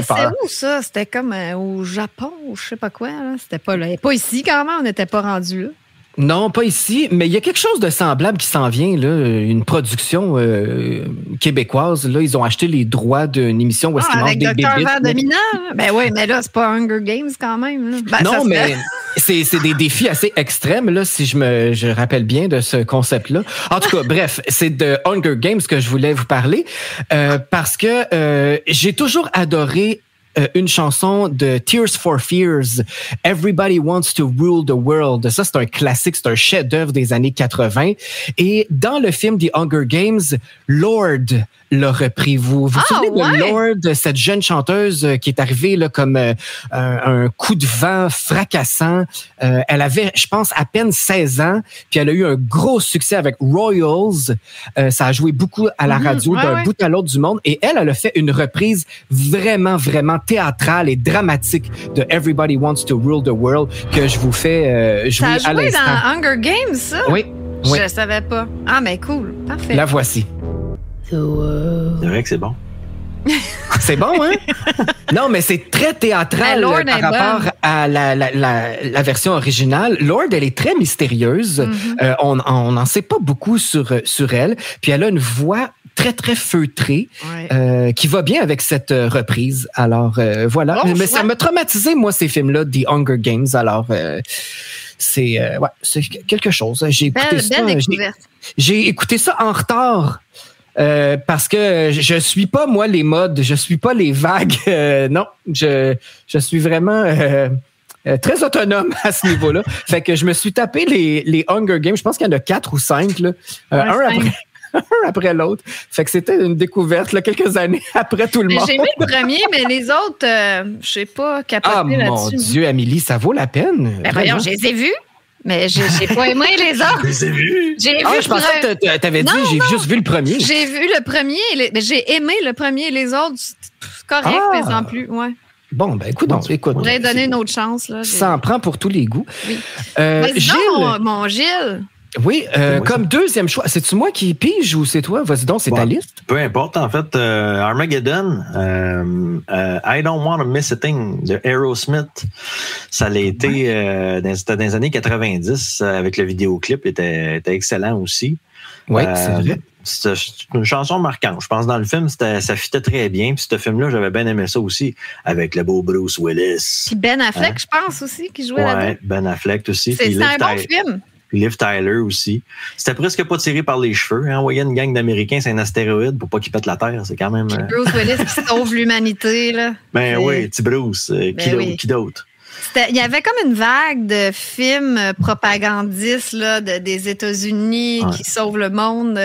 B: peur.
C: C'est où ça? C'était comme au Japon ou je sais pas quoi. Là. C'était pas là. Pas ici, quand même. On n'était pas rendu là.
B: Non, pas ici, mais il y a quelque chose de semblable qui s'en vient, là, une production québécoise. Là, ils ont acheté les droits d'une émission où est-ce qu'ils mangent des bébites.
C: Avec Dr. Dominant? Ben oui, mais là, c'est pas Hunger Games quand même. Là. Ben,
B: non, mais c'est des défis assez extrêmes, là, si je rappelle bien de ce concept-là. En tout cas, bref, c'est de Hunger Games que je voulais vous parler parce que j'ai toujours adoré une chanson de Tears for Fears, Everybody Wants to Rule the World. Ça, c'est un classique, c'est un chef-d'œuvre des années 80. Et dans le film The Hunger Games, Lorde l'a repris. Vous vous souvenez de Lorde, cette jeune chanteuse qui est arrivée là, comme un coup de vent fracassant. Elle avait, je pense, à peine 16 ans, puis elle a eu un gros succès avec Royals. Ça a joué beaucoup à la radio d'un bout à l'autre du monde. Et elle a fait une reprise vraiment, vraiment théâtrale et dramatique de Everybody Wants to Rule the World que je vous fais jouer à l'instant. Ça a joué
C: dans Hunger Games, ça?
B: Oui.
C: Je savais pas. Ah, mais cool. Parfait.
B: La voici.
D: C'est vrai que c'est bon.
B: C'est bon, hein? Non, mais c'est très théâtral par rapport à la version originale. Lord, elle est très mystérieuse. On n'en sait pas beaucoup sur elle. Puis elle a une voix très, très feutrée qui va bien avec cette reprise. Alors, voilà. Mais ça m'a traumatisé, moi, ces films-là, The Hunger Games. Alors, c'est quelque chose. J'ai écouté ça en retard. Parce que je suis pas, moi, les modes, je suis pas les vagues. Non, je suis vraiment très autonome à ce niveau-là. Fait que je me suis tapé les Hunger Games. Je pense qu'il y en a 4 ou 5, là, un après l'autre. Fait que c'était une découverte là, quelques années après tout le monde.
C: J'ai aimé le premier, mais les autres, je sais pas, capoté là-dessus.
B: Mon Dieu, Amélie, ça vaut la peine.
C: Ben voyons, je les ai vus. Mais j'ai pas aimé les autres.
D: Je les ai vus.
B: Je pensais que t'avais dit, j'ai juste vu le premier.
C: J'ai vu le premier, mais j'ai aimé le premier et les autres, c'est correct, mais sans plus. Ouais.
B: Bon, ben écoute.
C: J'aurais donné une autre chance. Là,
B: ça en prend pour tous les goûts.
C: Oui.
B: Gilles,
C: mon Gilles.
B: Oui, comme deuxième choix. C'est-tu moi qui pige ou c'est toi? Vas-y donc, c'est ta liste.
D: Peu importe, en fait. Armageddon, I Don't Want to Miss a Thing de Aerosmith. Ça l'a été dans les années 90 avec le vidéoclip. Était excellent aussi.
B: Oui, c'est vrai.
D: C'est une chanson marquante. Je pense dans le film, ça fitait très bien. Puis ce film-là, j'avais bien aimé ça aussi avec le beau Bruce Willis.
C: Puis Ben Affleck, je pense aussi, qui jouait là-dedans.
D: Oui, Ben Affleck aussi.
C: C'est un bon film.
D: Liv Tyler aussi. C'était presque pas tiré par les cheveux. Hein. Envoyer une gang d'Américains, c'est un astéroïde pour pas qu'ils pètent la Terre. C'est quand même...
C: Bruce Willis qui sauve l'humanité. Là.
D: Ben oui, petit Bruce. Qui d'autre?
C: Il y avait comme une vague de films propagandistes là, des États-Unis qui sauvent le monde.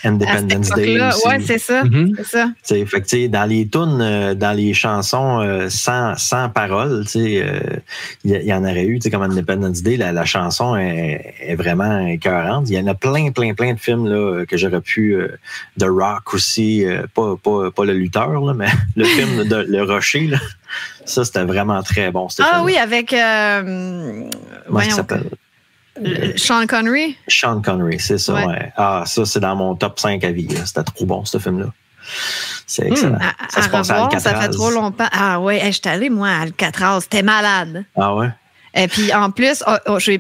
D: Independence Day aussi.
C: Oui, c'est ça. C'est ça.
D: Fait que, dans les tunes, dans les chansons sans paroles, il y en aurait eu, comme Independence Day, la chanson est vraiment écœurante. Il y en a plein de films là, que j'aurais pu... The Rock aussi, pas le lutteur, là, mais le film de Le Rocher, là. Ça, c'était vraiment très bon.
C: Oui, avec...
D: Comment il s'appelle?
C: Sean Connery.
D: Sean Connery, c'est ça, ouais. Ah, ça, c'est dans mon top 5 à vie. Là. C'était trop bon, ce film-là. C'est excellent.
C: Ça se passe à Alcatraz. Ça fait trop longtemps. Ah ouais, j'étais allée, moi, à Alcatraz. C'était malade.
D: Ah ouais?
C: Et puis, en plus,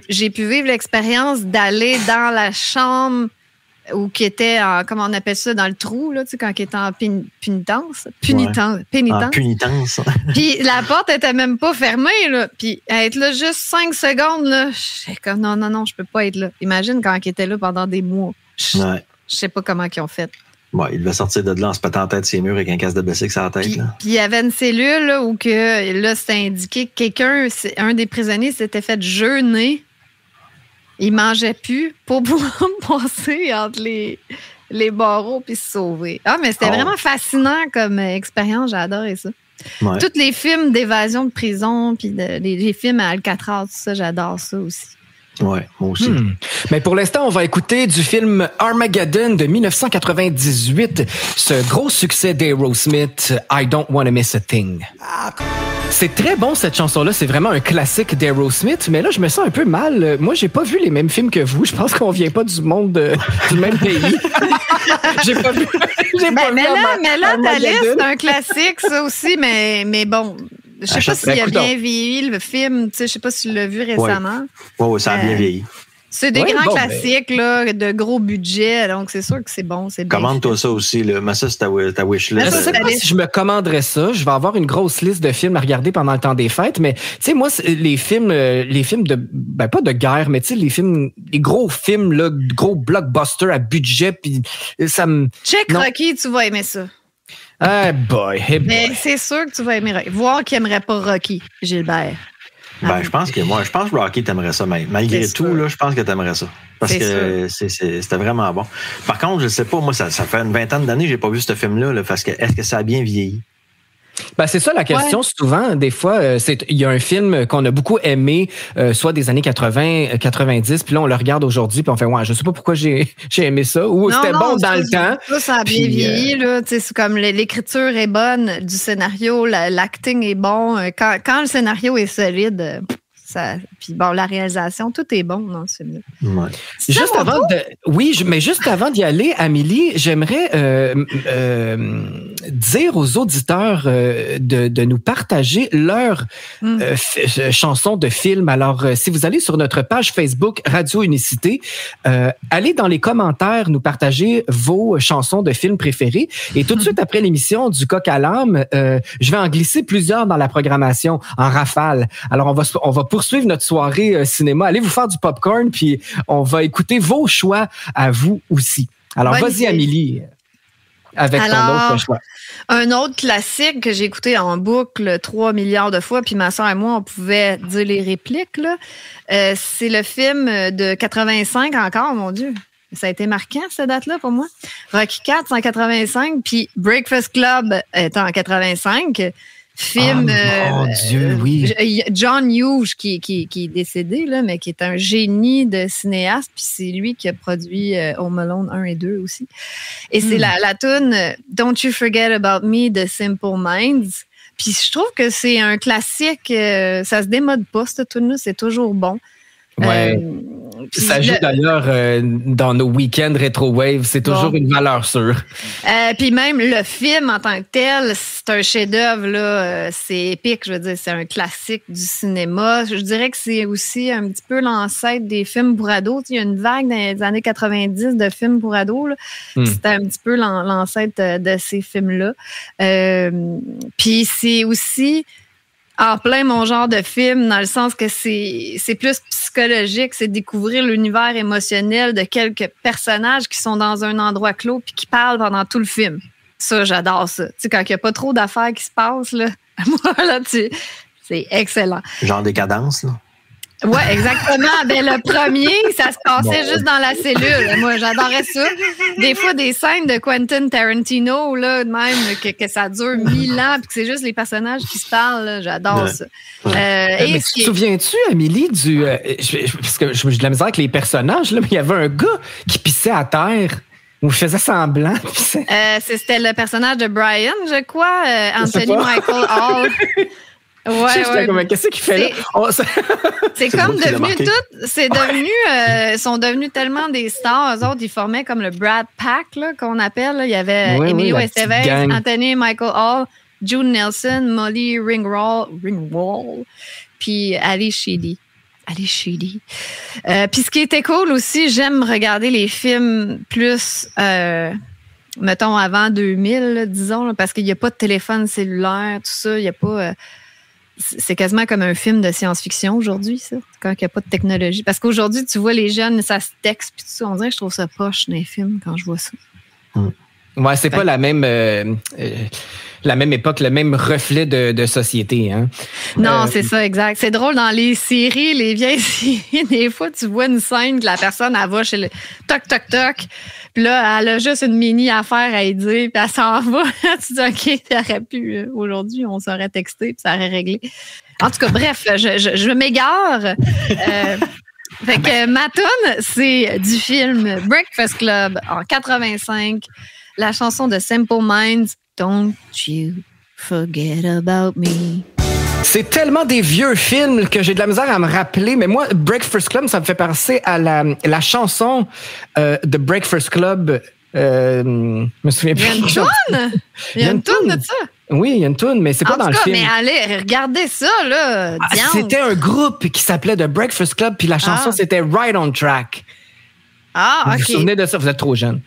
C: j'ai pu vivre l'expérience d'aller dans la chambre ou qui était, comment on appelle ça, dans le trou, là, tu sais, quand il était en pénitence.
D: Pénitence.
C: Puis la porte était même pas fermée, là. Puis être là juste 5 secondes, là, j'étais comme, non, je peux pas être là. Imagine quand il était là pendant des mois. Je sais pas comment ils ont fait.
D: Ouais, il devait sortir de là en se pétant en tête ses murs avec un casque de bicycle sur la tête.
C: Puis il y avait une cellule là, où que, là, c'était indiqué que un des prisonniers s'était fait jeûner. Il mangeait plus pour pouvoir passer entre les barreaux puis se sauver. Ah, mais c'était vraiment fascinant comme expérience. J'ai adoré ça. Ouais. Tous les films d'évasion de prison puis les films à Alcatraz, tout ça, j'adore ça aussi.
D: Oui, moi aussi.
B: Mais pour l'instant, on va écouter du film Armageddon de 1998, ce gros succès d'Aerosmith, I Don't Want to Miss a Thing. C'est très bon, cette chanson-là. C'est vraiment un classique d'Aerosmith. Mais là, je me sens un peu mal. Moi, j'ai pas vu les mêmes films que vous. Je pense qu'on vient pas du même pays. J'ai pas vu.
C: Mais là, ta liste, c'est un classique, ça aussi. Mais bon, je sais pas s'il a bien vieilli, le film. Je sais pas si tu l'as vu récemment.
D: Oui, ça a bien vieilli.
C: C'est des grands classiques là, de gros budget, donc c'est sûr que c'est bon.
D: Commande-toi ça aussi, là. Mais ça, c'est ta wishlist.
B: Je sais pas si je me commanderais ça. Je vais avoir une grosse liste de films à regarder pendant le temps des fêtes, mais tu sais, moi, les films de, pas de guerre, mais tu sais, les gros films, là, gros blockbusters à budget, puis ça me...
C: Check Rocky, tu vas aimer ça.
B: Mais
C: c'est sûr que tu vas aimer Rocky. Voir qui aimerait pas Rocky, Gilbert.
D: Je pense que Rocky t'aimerait ça, malgré tout, là, je pense que t'aimerais ça. Parce que c'était vraiment bon. Par contre, je sais pas, moi, ça fait une vingtaine d'années que j'ai pas vu ce film-là, parce que est-ce que ça a bien vieilli?
B: C'est ça la question. Souvent, des fois, il y a un film qu'on a beaucoup aimé, soit des années 80, 90, puis là, on le regarde aujourd'hui, puis on fait, je sais pas pourquoi j'ai aimé ça, ou c'était bon dans le temps.
C: Ça a bien vieilli, là. C'est comme l'écriture est bonne du scénario, l'acting est bon. Quand le scénario est solide, Puis bon, la réalisation, tout est bon dans ce film-là.
D: Ouais.
B: Mais juste avant d'y aller, Amélie, j'aimerais dire aux auditeurs de nous partager leur chansons de film. Alors, si vous allez sur notre page Facebook Radio Unicité, allez dans les commentaires nous partager vos chansons de films préférées. Et tout de suite après l'émission du Coq à l'âme, je vais en glisser plusieurs dans la programmation en rafale. Alors, on va poursuivre notre soirée cinéma. Allez vous faire du popcorn, puis on va écouter vos choix à vous aussi. Alors, vas-y, Amélie, avec ton autre choix.
C: Un autre classique que j'ai écouté en boucle 3 milliards de fois, puis ma soeur et moi, on pouvait dire les répliques, là. C'est le film de 85 encore, mon Dieu. Ça a été marquant, cette date-là, pour moi. Rocky IV, c'est en 85, puis Breakfast Club est en 85. Film...
B: mon Dieu, oui.
C: John Hughes, qui est décédé, là, mais qui est un génie de cinéaste, puis c'est lui qui a produit Home Alone 1 et 2 aussi. Et c'est la toune Don't You Forget About Me de Simple Minds. Puis je trouve que c'est un classique, ça se démode pas, cette toune-là, c'est toujours bon.
B: Ouais. Ça joue d'ailleurs dans nos week-ends rétro-wave. C'est toujours une valeur sûre.
C: Puis même le film en tant que tel, c'est un chef-d'œuvre, là. C'est épique, je veux dire. C'est un classique du cinéma. Je dirais que c'est aussi un petit peu l'ancêtre des films pour ados. Il y a une vague dans les années 90 de films pour ados. C'était un petit peu l'ancêtre de ces films-là. Puis c'est aussi... en plein mon genre de film, dans le sens que c'est plus psychologique, c'est découvrir l'univers émotionnel de quelques personnages qui sont dans un endroit clos puis qui parlent pendant tout le film. Ça, j'adore ça. Tu sais, quand il n'y a pas trop d'affaires qui se passent, là, moi, là, c'est excellent.
D: Genre décadence, là.
C: Oui, exactement. Ben, le premier, ça se passait juste dans la cellule. Moi, j'adorais ça. Des fois, des scènes de Quentin Tarantino, là, même, que ça dure 1000 ans, puis que c'est juste les personnages qui se parlent, là, j'adore ça.
B: Mais tu te souviens-tu, Amélie, parce que j'ai de la misère avec les personnages, là, mais il y avait un gars qui pissait à terre. Ou je faisais semblant.
C: C'était le personnage de Brian, je crois, Anthony Michael Hall.
B: Ouais. Qu'est-ce qu'il fait là?
C: C'est comme devenu tout. C'est devenu. Ils sont devenus tellement des stars. Eux autres, ils formaient comme le Brad Pack, là, qu'on appelle. Là. Il y avait Emilio Estevez, Anthony Michael Hall, Jude Nelson, Molly Ringwald, puis Ali Sheedy. Puis ce qui était cool aussi, j'aime regarder les films plus. Mettons avant 2000, là, disons, là, parce qu'il n'y a pas de téléphone cellulaire, tout ça. Il n'y a pas. C'est quasiment comme un film de science-fiction aujourd'hui, ça, quand il n'y a pas de technologie. Parce qu'aujourd'hui, tu vois les jeunes, ça se texte, puis tout ça. On dirait que je trouve ça poche dans les films quand je vois ça.
B: Ouais, c'est pas la même époque, le même reflet de société. Hein?
C: Non, c'est ça, exact. C'est drôle, dans les séries, les vieilles séries, des fois, tu vois une scène que la personne, elle va chez le toc. Puis là, elle a juste une mini affaire à y dire, puis elle s'en va. Tu dis, OK, t'aurais pu. Aujourd'hui, on s'aurait texté, puis ça aurait réglé. En tout cas, bref, je m'égare. Fait que ma toune, c'est du film Breakfast Club en 85. La chanson de Simple Minds, Don't You Forget About Me.
B: C'est tellement des vieux films que j'ai de la misère à me rappeler, mais moi, Breakfast Club, ça me fait penser à la chanson de Breakfast Club. Je me souviens plus.
C: Il y a une toune de ça?
B: Oui, il y a une toune, mais c'est pas dans le film.
C: Mais allez, regardez ça, là.
B: C'était un groupe qui s'appelait The Breakfast Club, puis la chanson, c'était Right on Track.
C: Ah, OK.
B: Vous vous souvenez de ça? Vous êtes trop jeune.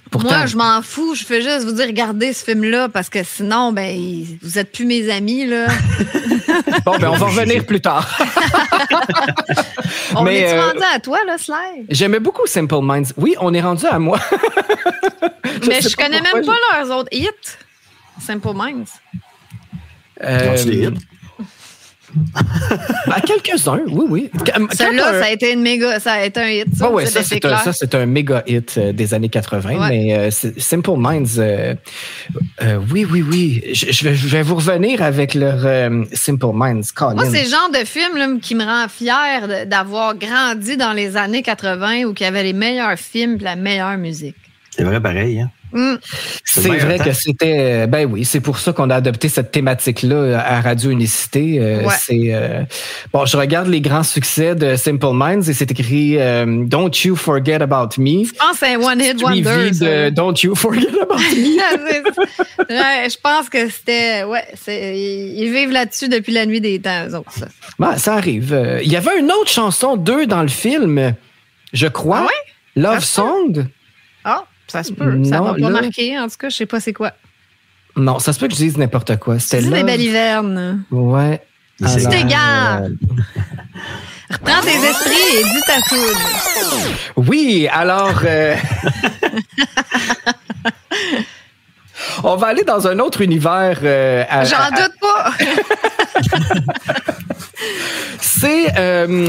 B: Pourtant,
C: moi, je m'en fous. Je fais juste vous dire, regardez ce film-là, parce que sinon, ben, vous êtes plus mes amis, là.
B: Bon, ben, on va revenir plus tard.
C: On est rendu à toi, là, Sly?
B: J'aimais beaucoup Simple Minds. Oui, on est rendu à moi.
C: Mais je connais même pas leurs autres hits. Simple Minds.
D: C'est des hits.
B: Quelques-uns, oui.
C: Celui-là, ça a été un hit.
B: Ça, c'est un méga hit des années 80. Ouais. Mais Simple Minds, oui. Je vais vous revenir avec leur Simple Minds.
C: Moi, c'est le genre de film là, qui me rend fier d'avoir grandi dans les années 80 où il y avait les meilleurs films et la meilleure musique.
D: C'est vrai, pareil. Hein?
B: C'est vrai que c'était... Ben oui, c'est pour ça qu'on a adopté cette thématique-là à Radio Unicité. Bon, je regarde les grands succès de Simple Minds et c'est écrit Don't You Forget About Me.
C: Je pense que c'est un One Hit Wonder.
B: De Don't You Forget About Me.
C: Je pense que c'était... ils vivent là-dessus depuis la nuit des temps, eux autres. Ça.
B: Ben, ça arrive. Il y avait une autre chanson, 2 dans le film, je crois. Ah ouais? Love Song.
C: Ah, ça se peut. Ça m'a pas marqué. En tout cas, je sais pas c'est quoi.
B: Non, ça se peut que je dise n'importe quoi. C'était
C: des belles hivernes.
B: Ouais.
C: Tu t'égares. Reprends tes esprits et dis ta toune.
B: Oui, alors... on va aller dans un autre univers.
C: J'en doute pas.
B: C'est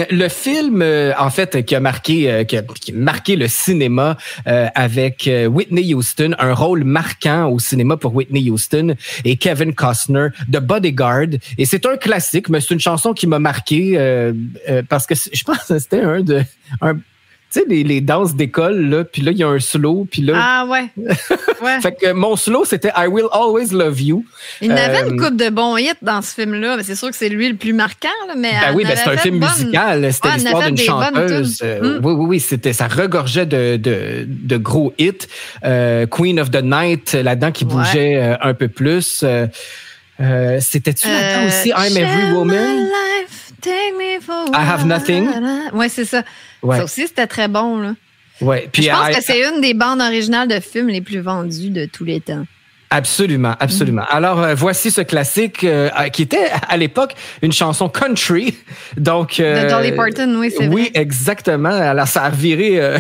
B: le film, en fait, qui a marqué le cinéma avec Whitney Houston, un rôle marquant au cinéma pour Whitney Houston et Kevin Costner, The Bodyguard. Et c'est un classique, mais c'est une chanson qui m'a marqué parce que je pense que c'était tu sais, les danses d'école, là, puis là, il y a un slow, puis là...
C: Ah, ouais.
B: Fait que mon slow, c'était I Will Always Love You.
C: Il y avait une couple de bons hits dans ce film-là, mais c'est sûr que c'est lui le plus marquant, là, mais...
B: Ben oui, c'est un film musical, c'était l'histoire d'une chanteuse. Oui, ça regorgeait de gros hits. Queen of the Night, là-dedans, qui bougeait un peu plus. C'était-tu là-dedans aussi, I'm Every Woman?
C: Take me for
B: I Have Nothing.
C: Oui, c'est ça.
B: Ouais.
C: Ça aussi, c'était très bon, là.
B: Ouais. Puis
C: je pense que c'est une des bandes originales de films les plus vendues de tous les temps.
B: Absolument, absolument. Alors, voici ce classique qui était, à l'époque, une chanson country. Donc,
C: de Dolly Parton, oui, c'est vrai.
B: Oui, exactement. Alors, ça a reviré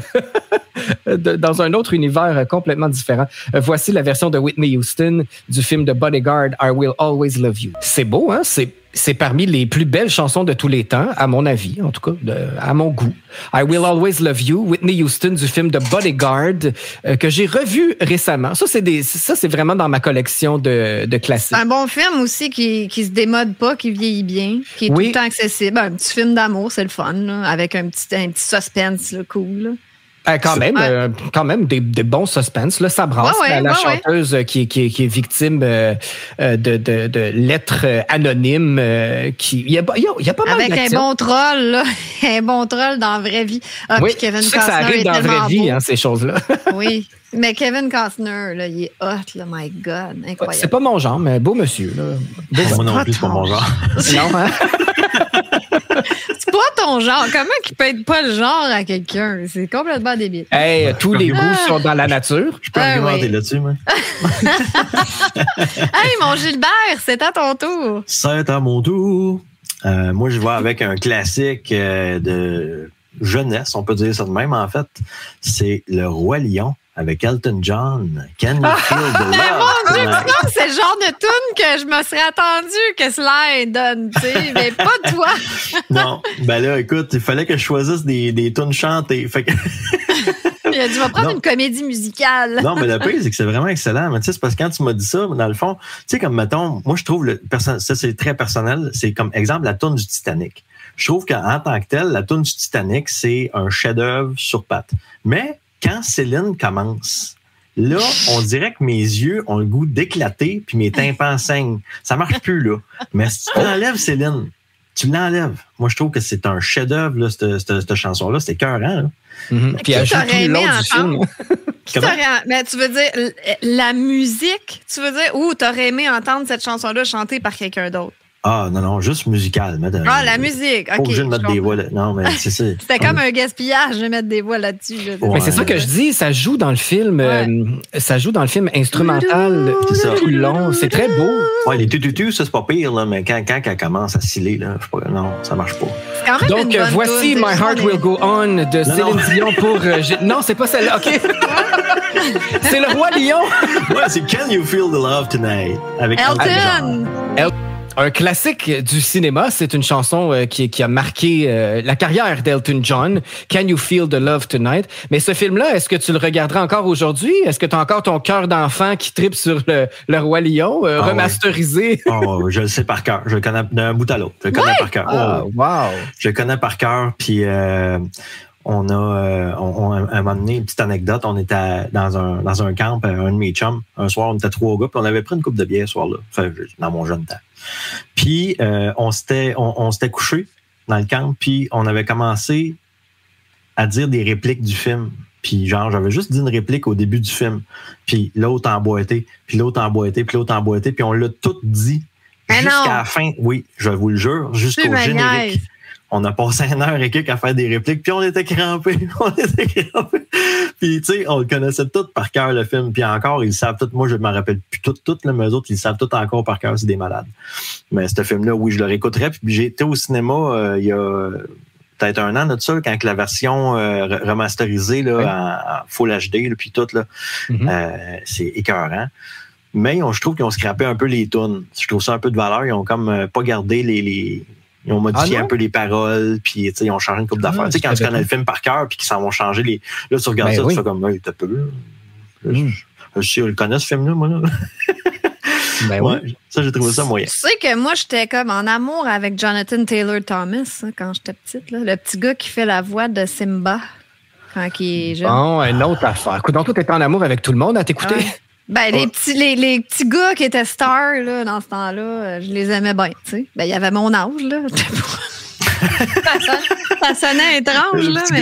B: dans un autre univers complètement différent. Voici la version de Whitney Houston du film de Bodyguard, I Will Always Love You. C'est beau, hein? C'est parmi les plus belles chansons de tous les temps, à mon avis, en tout cas, à mon goût. I Will Always Love You, Whitney Houston du film The Bodyguard, que j'ai revu récemment. Ça, c'est vraiment dans ma collection de classiques.
C: Un bon film aussi qui se démode pas, qui vieillit bien, qui est tout le temps accessible. Un petit film d'amour, c'est le fun, là, avec un petit suspense là, cool. Là.
B: Quand même des bons suspens. Là, ça brasse. La chanteuse qui est victime de lettres anonymes. Il y a pas mal
C: avec
B: d'action.
C: Un bon troll, là. Un bon troll dans la vraie vie.
B: Oui,
C: puis Kevin
B: Costner, ça arrive dans la vraie vie, hein, ces choses-là.
C: Oui. Mais Kevin Costner, là, il est hot, là, my God, incroyable.
B: C'est pas mon genre, mais beau monsieur. Là.
D: Moi non plus, c'est pas mon genre.
B: Non, hein?
C: C'est pas ton genre. Comment qu'il peut être pas le genre à quelqu'un? C'est complètement débile.
B: Hey, tous les goûts sont dans la nature.
D: Je peux argumenter là-dessus, moi.
C: Hey, mon Gilbert, c'est à ton tour.
D: C'est à mon tour. Moi, je vais avec un classique de jeunesse, on peut dire ça de même, en fait. C'est Le Roi Lion avec Elton John. Can you feel the love?
C: Mon Dieu, non, c'est le genre de tune que je me serais attendu que Sly donne, tu sais, mais pas toi.
D: Non, ben là, écoute, il fallait que je choisisse des tunes chantées. Fait que...
C: Il a dit, va prendre une comédie musicale.
D: Non, mais le pire, c'est que c'est vraiment excellent. Mais tu sais, c'est parce que quand tu m'as dit ça, dans le fond, tu sais, comme mettons, moi, je trouve, ça, c'est très personnel, c'est comme exemple la tune du Titanic. Je trouve qu'en tant que tel, la tune du Titanic, c'est un chef-d'œuvre sur pattes. Mais quand Céline commence, là, on dirait que mes yeux ont le goût d'éclater puis mes tympans saignent. Ça marche plus, là. Mais si tu l'enlèves, Céline, tu l'enlèves. Moi, je trouve que c'est un chef-d'œuvre, là, cette chanson-là. C'est écœurant, là.
B: Mm-hmm. Puis elle joue tout le long du film.
C: Mais tu veux dire la musique, tu veux dire, ou t'aurais aimé entendre cette chanson-là chantée par quelqu'un d'autre?
D: Ah, non, juste musical.
C: La musique, OK.
D: Pas obligé de mettre des voix là. Non, mais c'est ça.
C: C'était comme un gaspillage de mettre des voix là-dessus.
B: Mais c'est ça que je dis, ça joue dans le film. Ça joue dans le film instrumental tout le long. C'est très beau.
D: Ouais, les tututus, ça, c'est pas pire, là, mais quand elle commence à sciller, là, non, ça marche pas.
C: Quand même.
B: Donc, voici My Heart Will Go On de Céline Dion pour. Non, c'est pas celle-là. OK. C'est Le Roi Lion.
D: Ouais, c'est Can You Feel the Love Tonight avec
C: Elton.
B: Un classique du cinéma, c'est une chanson qui a marqué la carrière d'Elton John, Can You Feel the Love Tonight? Mais ce film-là, est-ce que tu le regarderas encore aujourd'hui? Est-ce que tu as encore ton cœur d'enfant qui tripe sur le Roi Lion, remasterisé?
D: Ouais. Oh, je le sais par cœur. Je le connais d'un bout à l'autre. Je le connais par cœur.
B: Wow!
D: Je le connais par cœur, puis... on a, un moment donné, une petite anecdote, on était dans un camp, un de mes chums, un soir, on était 3 gars, puis on avait pris une coupe de bière ce soir-là, enfin, dans mon jeune temps. Puis, on s'était couché dans le camp, puis on avait commencé à dire des répliques du film. Puis genre, j'avais juste dit une réplique au début du film. Puis l'autre emboîté, puis l'autre emboîté, puis l'autre emboîté. Puis on l'a tout dit jusqu'à la fin. Oui, je vous le jure, jusqu'au générique. On a passé 1 heure et quelques à faire des répliques, puis on était crampés. Puis, tu sais, on le connaissait tout par cœur, le film. Puis encore, ils le savent tout. Moi, je ne me rappelle plus tout, mais eux autres, ils le savent tout encore par cœur. C'est des malades. Mais ce film-là, oui, je le réécouterais. Puis j'ai été au cinéma il y a peut-être 1 an de ça, quand la version remasterisée là, en Full HD, là, puis tout, là, c'est écœurant. Mais je trouve qu'ils ont scrappé un peu les tunes. Je trouve ça un peu de valeur. Ils ont comme pas gardé les ils ont modifié un peu les paroles, puis ils ont changé une couple d'affaires. Tu sais, quand tu connais le film par cœur, puis qu'ils s'en vont changer les. Là, tu regardes ça, tu fais comme, hey, t'as peu. Je le connais, ce film-là, moi, là.
B: Ben
D: ouais, ça, j'ai trouvé ça moyen.
C: Tu sais que moi, j'étais comme en amour avec Jonathan Taylor Thomas quand j'étais petite. Là. Le petit gars qui fait la voix de Simba quand il est jeune.
B: Bon, une autre affaire. Écoute, donc, toi, t'étais en amour avec tout le monde à t'écouter?
C: Ouais. Ben, les petits gars qui étaient stars là, dans ce temps-là, je les aimais bien. Tu sais. Ben, il y avait mon âge, là. Ça sonnait étrange, là, mais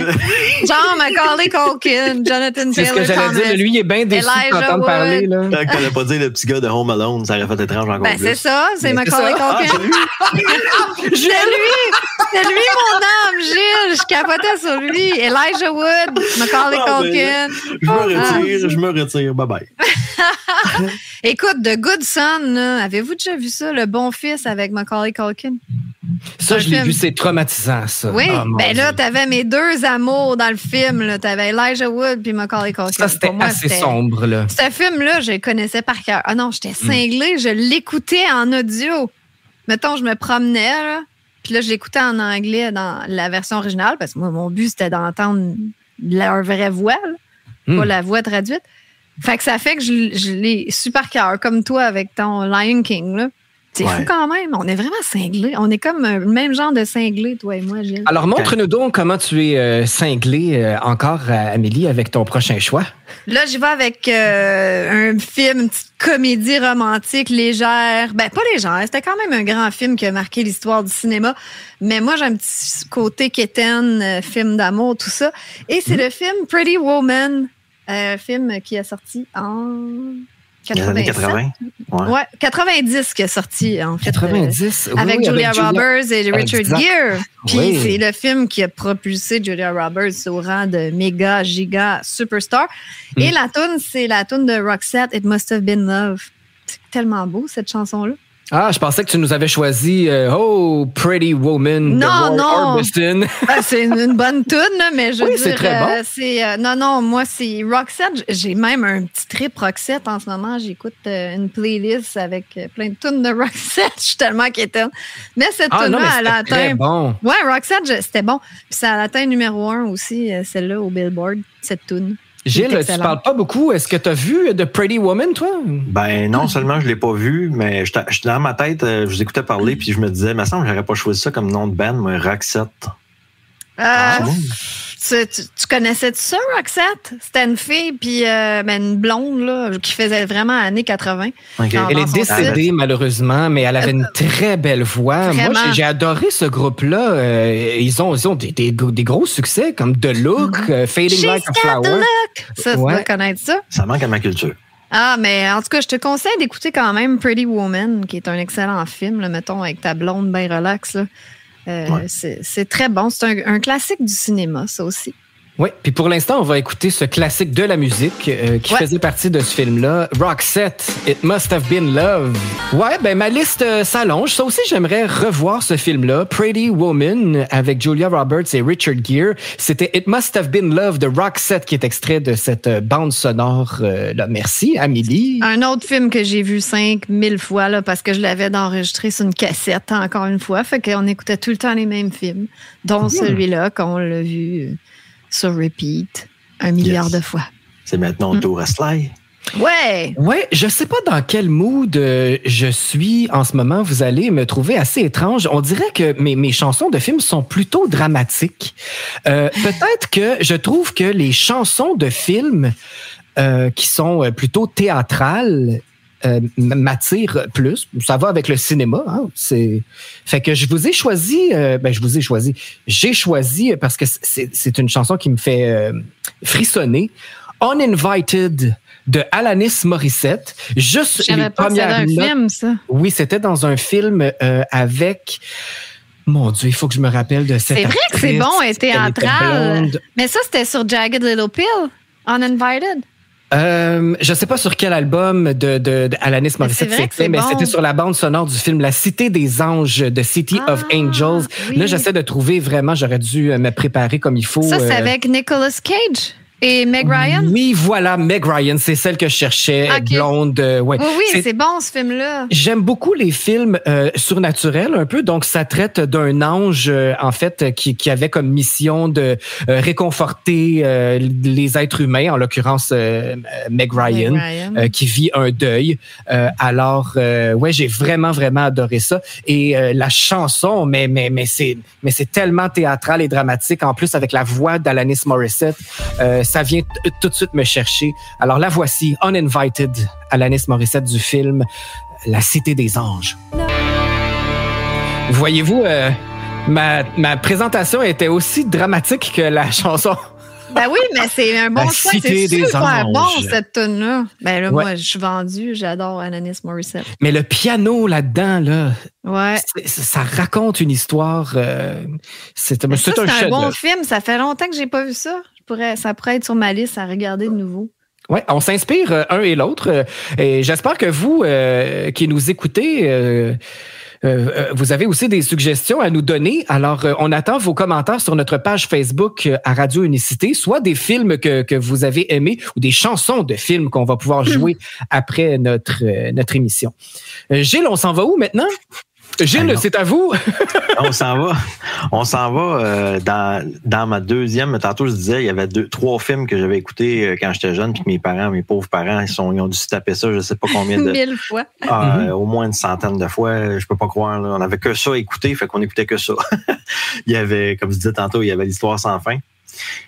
C: genre Macaulay Culkin, Jonathan Taylor Thomas.
B: C'est ce que j'allais dire. Lui, il est bien déçu de t'entendre parler. Là.
D: Tant que t'allais pas dire le petit gars de Home Alone, ça aurait fait étrange encore plus.
C: C'est ça, c'est Macaulay Culkin. C'est lui mon âme, Gilles. Je capotais sur lui. Elijah Wood, Macaulay Culkin.
D: Je me retire. Bye-bye.
C: Écoute, The Good Son, là, avez-vous déjà vu ça, Le Bon Fils avec Macaulay Culkin?
B: Ça, je l'ai vu, c'est traumatisant, ça.
C: Oui, là, t'avais mes 2 amours dans le film. Là. T'avais Elijah Wood puis Macaulay Culkin.
B: Ça, c'était assez sombre, là.
C: Ce film-là, je le connaissais par cœur. Ah non, j'étais cinglée, je l'écoutais en audio. Mettons, je me promenais, là, puis là, je l'écoutais en anglais dans la version originale, parce que moi, mon but, c'était d'entendre leur vraie voix, pas la voix traduite. Fait que ça fait que je l'ai su par cœur, comme toi avec ton Lion King, là. C'est fou quand même. On est vraiment cinglés. On est comme le même genre de cinglés, toi et moi, Gilles.
B: Alors, montre-nous donc comment tu es cinglée encore, Amélie, avec ton prochain choix.
C: Là, j'y vais avec un film, une petite comédie romantique légère. Ben, pas légère. C'était quand même un grand film qui a marqué l'histoire du cinéma. Mais moi, j'ai un petit côté quétaine, film d'amour, tout ça. Et c'est le film Pretty Woman, film qui est sorti en...
D: 80?
C: Ouais, 90 qui est sorti, en fait.
B: 90?
C: Avec Julia Roberts et Richard Gere. Puis c'est le film qui a propulsé Julia Roberts au rang de méga, giga superstar. Et la toune, c'est la toune de Roxette, It Must Have Been Love. C'est tellement beau, cette chanson-là.
B: Ah, je pensais que tu nous avais choisi Oh, Pretty Woman de Roy Orbison.
C: C'est une bonne toune, mais je veux dire...
B: c'est très bon.
C: Non, moi, c'est Roxette. J'ai même un petit trip Roxette en ce moment. J'écoute une playlist avec plein de tunes de Roxette. Je suis tellement quétaine. Mais cette tune-là, elle a atteint...
B: Bon.
C: Ouais, Roxette, c'était bon. Puis ça a atteint numéro 1 aussi, celle-là, au Billboard, cette tune.
B: Gilles, tu parles pas beaucoup. Est-ce que tu as vu The Pretty Woman, toi? Ben
D: non, seulement je l'ai pas vu, mais j'étais dans ma tête, je vous écoutais parler, puis je me disais, il me semble que j'aurais pas choisi ça comme nom de band, moi, Roxette.
C: Tu connaissais-tu ça, Roxette? C'était une fille, puis une blonde là, qui faisait vraiment années 80.
B: Okay. Elle est décédée, malheureusement, mais elle avait une très belle voix. Vraiment. Moi, j'ai adoré ce groupe-là. Ils ont des gros succès, comme The Look, Fading Like a Flower.
C: Ça, tu dois connaître ça.
D: Ça manque à ma culture.
C: Ah, mais en tout cas, je te conseille d'écouter quand même Pretty Woman, qui est un excellent film, là, mettons, avec ta blonde bien relax, là. C'est très bon. C'est un classique du cinéma, ça aussi.
B: Oui, puis pour l'instant, on va écouter ce classique de la musique qui faisait partie de ce film-là. Roxette, It Must Have Been Love. Ouais, ben ma liste s'allonge. Ça aussi, j'aimerais revoir ce film-là, Pretty Woman, avec Julia Roberts et Richard Gere. C'était It Must Have Been Love de Roxette qui est extrait de cette bande sonore. Là. Merci, Amélie.
C: Un autre film que j'ai vu 5000 fois là, parce que je l'avais enregistré sur une cassette, encore une fois. Fait qu'on écoutait tout le temps les mêmes films, dont celui-là qu'on l'a vu... sur repeat 1 milliard de fois.
D: C'est maintenant le tour à Sly.
C: Ouais.
B: Ouais, je sais pas dans quel mood je suis en ce moment. Vous allez me trouver assez étrange. On dirait que mes chansons de films sont plutôt dramatiques. Peut-être que je trouve que les chansons de films qui sont plutôt théâtrales m'attirent plus. Ça va avec le cinéma. Hein? Fait que je vous ai choisi. J'ai choisi parce que c'est une chanson qui me fait frissonner. Uninvited de Alanis Morissette. Juste
C: les premières notes. Film, ça.
B: Oui, c'était dans un film avec... Mon Dieu, il faut que je me rappelle de cette
C: actrice. C'est vrai que c'est bon et théâtral. Mais ça, c'était sur Jagged Little Pill, Uninvited.
B: Je sais pas sur quel album de Alanis Morissette c'était, mais c'était sur la bande sonore du film La Cité des Anges, The City of Angels. Oui. Là, j'essaie de trouver vraiment, j'aurais dû me préparer comme il faut.
C: Ça, c'est avec Nicolas Cage. Et Meg Ryan?
B: Oui, voilà, Meg Ryan, c'est celle que je cherchais, blonde. Ouais.
C: Oui, c'est bon ce film-là.
B: J'aime beaucoup les films surnaturels un peu, donc ça traite d'un ange en fait qui avait comme mission de réconforter les êtres humains, en l'occurrence Meg Ryan. Qui vit un deuil. Alors, j'ai vraiment adoré ça. Et la chanson, mais c'est tellement théâtral et dramatique, en plus avec la voix d'Alanis Morissette. Ça vient tout de suite me chercher. Alors la voici, Uninvited, Alanis Morissette du film La Cité des Anges. Voyez-vous, ma présentation était aussi dramatique que la chanson.
C: Ben oui, mais c'est un bon choix. C'est super bon, cette tune-là. Ben là, moi, je suis vendue. J'adore Alanis Morissette.
B: Mais le piano là-dedans, là, ça raconte une histoire. C'est un
C: bon film. Ça fait longtemps que j'ai pas vu ça. Ça pourrait être sur ma liste à regarder de nouveau.
B: Oui, on s'inspire un et l'autre. Et j'espère que vous qui nous écoutez, vous avez aussi des suggestions à nous donner. Alors, on attend vos commentaires sur notre page Facebook à Radio Unicité, soit des films que vous avez aimés ou des chansons de films qu'on va pouvoir jouer après notre émission. Gilles, on s'en va où maintenant? Gilles, c'est à vous.
D: On s'en va dans ma deuxième. Tantôt, je disais, il y avait 3 films que j'avais écoutés quand j'étais jeune, puis que mes pauvres parents, ils ont dû se taper ça, je ne sais pas combien de...
C: 1000 fois.
D: Au moins une centaine de fois, je peux pas croire. Là. On n'avait que ça à écouter, fait qu'on écoutait que ça. Il y avait, comme je disais tantôt, il y avait l'Histoire sans fin.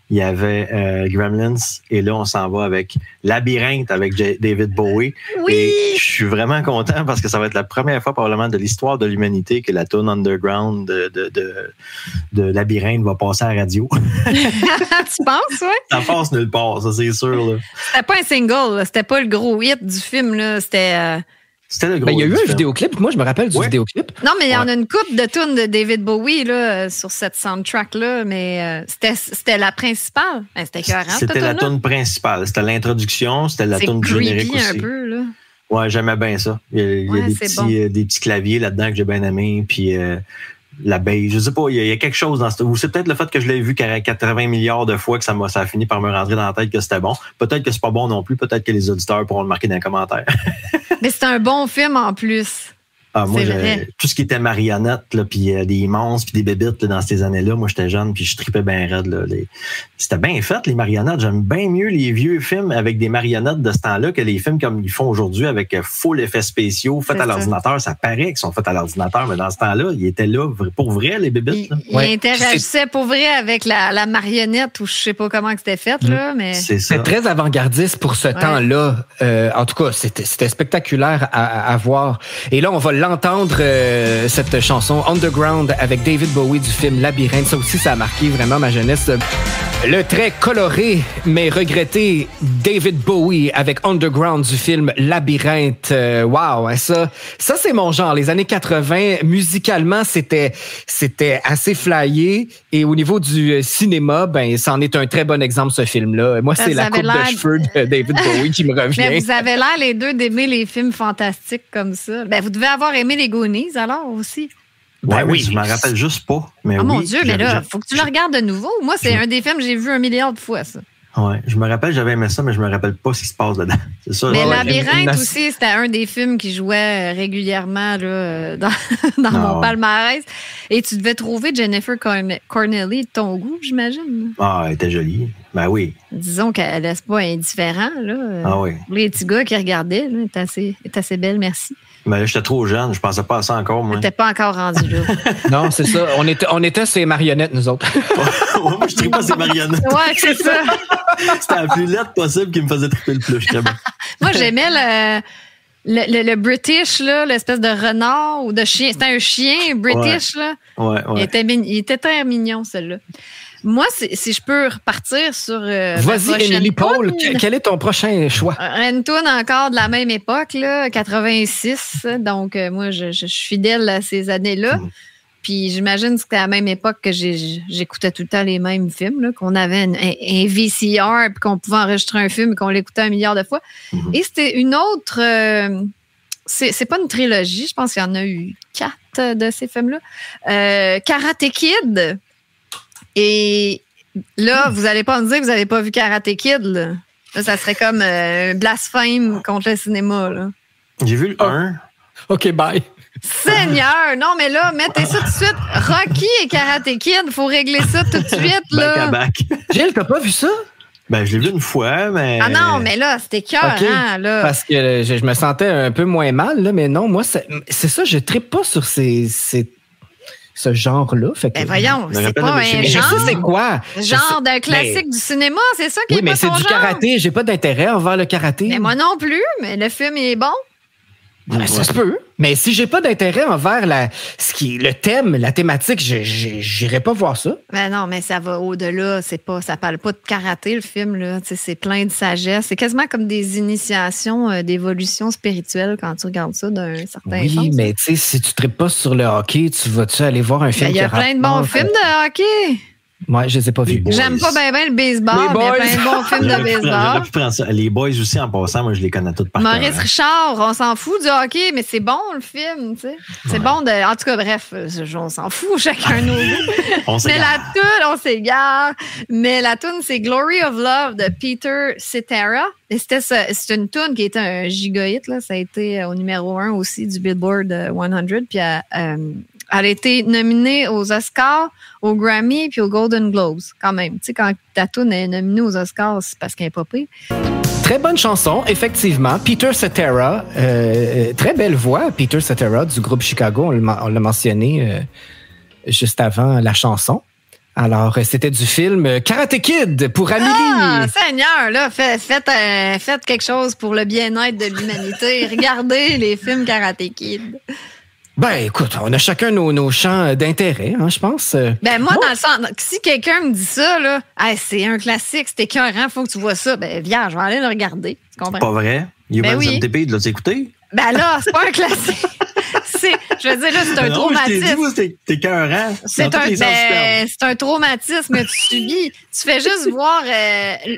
D: Il y avait Gremlins, et là, on s'en va avec Labyrinthe avec David Bowie.
C: Oui!
D: Et je suis vraiment content parce que ça va être la première fois probablement de l'histoire de l'humanité que la tune Underground de Labyrinthe va passer à la radio.
C: Tu penses, oui?
D: Ça passe nulle part, ça, c'est sûr. Là.
C: C'était pas un single, là. C'était pas le gros hit du film, là. C'était
D: le gros
B: il y a eu un vidéoclip. Moi, je me rappelle du vidéoclip.
C: Non, mais il y en a une couple de tunes de David Bowie là, sur cette soundtrack-là, mais c'était la principale. C'était écœurant,
D: c'était la tune principale. C'était l'introduction, c'était la tune générique aussi.
C: C'est un peu, là.
D: Ouais, j'aimais bien ça. Il y a des petits claviers là-dedans que j'ai bien aimés, puis la bass. Je sais pas, il y a quelque chose dans ce... Ou c'est peut-être le fait que je l'ai vu 80 milliards de fois que ça a fini par me rentrer dans la tête que c'était bon. Peut-être que c'est pas bon non plus. Peut-être que les auditeurs pourront le marquer dans les commentaires.
C: Mais c'est un bon film en plus.
D: Moi, tout ce qui était marionnette, là, puis des monstres, puis des bébites là, dans ces années-là, moi, j'étais jeune, puis je tripais bien raide. Là, c'était bien fait, les marionnettes. J'aime bien mieux les vieux films avec des marionnettes de ce temps-là que les films comme ils font aujourd'hui avec full effets spéciaux faits à l'ordinateur. Ça paraît qu'ils sont faits à l'ordinateur, mais dans ce temps-là, ils étaient là pour vrai, les bébites.
C: Ils interagissaient pour vrai avec la marionnette, ou je sais pas comment c'était fait. Là, mais...
B: C'est très avant-gardiste pour ce temps-là. En tout cas, c'était spectaculaire à voir. Et là, on va l'entendre, cette chanson Underground avec David Bowie du film Labyrinthe. Ça aussi, ça a marqué vraiment ma jeunesse. Le très coloré mais regretté David Bowie avec Underground du film Labyrinthe. Wow, ça c'est mon genre. Les années 80, musicalement, c'était assez flyé. Et au niveau du cinéma, c'en est un très bon exemple, ce film-là. Moi, c'est la coupe de cheveux de David Bowie qui me revient.
C: Mais vous avez l'air, les deux, d'aimer les films fantastiques comme ça. Vous devez avoir aimé les Goonies, alors, aussi.
D: Oui, je m'en rappelle juste pas. Mais
C: mon Dieu, mais là, il faut que tu le regardes de nouveau. Moi, c'est un des films que j'ai vu 1 milliard de fois, ça.
D: Ouais, je me rappelle, j'avais aimé ça, mais je me rappelle pas ce qui se passe dedans. C'est ça.
C: Mais
B: Ouais,
C: Labyrinthe aussi, c'était un des films qui jouait régulièrement là, dans mon palmarès. Et tu devais trouver Jennifer Connelly de ton goût, j'imagine.
D: Ah, elle était jolie. Ben oui.
C: Disons qu'elle laisse pas indifférent. Là.
D: Ah oui.
C: Les petits gars qui regardaient, là, est assez belle, merci.
D: Mais là, j'étais trop jeune, je pensais pas à ça encore, moi.
C: T'étais pas encore rendu là.
B: Non, c'est ça. On était ces marionnettes, nous autres.
D: Moi, je tripe pas ces marionnettes.
C: Ouais, c'est ça.
D: C'était la plus laide possible qui me faisait triper le plus.
C: Moi, j'aimais le British, là, l'espèce de renard ou de chien. C'était un chien British, là.
D: Ouais.
C: Il était très mignon, celui-là. Moi, si je peux repartir sur.
B: Vas-y, Émilie Paul, quel est ton prochain choix?
C: Une toune encore de la même époque, là, 86. Donc, moi, je suis fidèle à ces années-là. Puis, j'imagine que c'était à la même époque que j'écoutais tout le temps les mêmes films, là, qu'on avait un VCR, puis qu'on pouvait enregistrer un film et qu'on l'écoutait 1 milliard de fois. Et c'était une autre. C'est pas une trilogie, je pense qu'il y en a eu 4 de ces films-là. Karate Kid. Et là, vous n'allez pas me dire que vous n'avez pas vu Karate Kid. Là, ça serait comme un blasphème contre le cinéma. Là.
D: J'ai vu le 1.
B: OK, bye.
C: Seigneur! Non, mais là, mettez ça tout de suite. Rocky et Karate Kid, il faut régler ça tout de suite. Là.
D: Back à back.
B: Gilles, t'as pas vu ça?
D: Ben, je l'ai vu une fois, mais...
C: Ah non, mais là, c'était cœur,
B: Okay.
C: hein, là.
B: Parce que je me sentais un peu moins mal, là, mais non, moi, c'est ça, je trippe pas sur ce genre-là. Fait que,
C: Ben voyons, c'est
D: rappelle
C: pas
D: de
C: un
D: chez
B: mais je
C: genre.
B: sais c'est quoi.
C: Genre d'un classique du cinéma, c'est ça qui
B: Oui,
C: est
B: mais
C: pas
B: c'est
C: ton
B: du
C: genre.
B: karaté. J'ai pas d'intérêt envers le karaté.
C: Mais moi non plus, mais le film il est bon.
B: Ben, ça se peut. Mais si j'ai pas d'intérêt envers le thème, la thématique, j'irai pas voir ça.
C: Ben non, mais ça va au-delà. Ça parle pas de karaté, le film, là. Tu sais, c'est plein de sagesse. C'est quasiment comme des initiations d'évolution spirituelle quand tu regardes ça d'un certain sens.
B: Oui, mais tu sais, si tu trippes pas sur le hockey, tu vas-tu aller voir un film
C: Il y a plein de bons films de hockey.
B: Moi, je les ai pas vus.
C: J'aime pas bien le baseball, mais il y a plein de bons films de baseball.
D: J'aurais pu prendre ça. Les boys aussi, en passant, moi, je les connais tous par cœur.
C: Maurice Richard, on s'en fout du hockey, mais c'est bon le film, tu sais. C'est bon de. En tout cas, bref, on s'en fout, chacun nos goûts. Mais la toune, on s'égare. Mais la toune, c'est Glory of Love de Peter Cetera. Et c'est une toune qui était un giga-hit, là. Ça a été au numéro 1 aussi du Billboard 100. Puis elle a été nominée aux Oscars, aux Grammy puis aux Golden Globes, quand même. Tu sais, quand ta toune est nominée aux Oscars, c'est parce qu'elle est pas pire.
B: Très bonne chanson, effectivement. Peter Cetera, très belle voix, Peter Cetera, du groupe Chicago. On l'a mentionné juste avant la chanson. Alors, c'était du film Karate Kid pour Amélie.
C: Ah, Seigneur, là, faites quelque chose pour le bien-être de l'humanité. Regardez les films Karate Kid.
B: Ben, écoute, on a chacun nos champs d'intérêt, hein, je pense.
C: Ben, moi, dans le sens, si quelqu'un me dit ça, là, hey, c'est un classique, c'est écœurant, faut que tu vois ça, ben, viens, je vais aller le regarder. Tu comprends?
D: Pas vrai? Human Centipede, l'as-tu écouté?
C: Ben là, c'est pas un classique. Je veux dire, là, c'est un traumatisme.
D: Je t'ai dit, t'es écœurant.
C: C'est un traumatisme que tu subis. Tu fais juste voir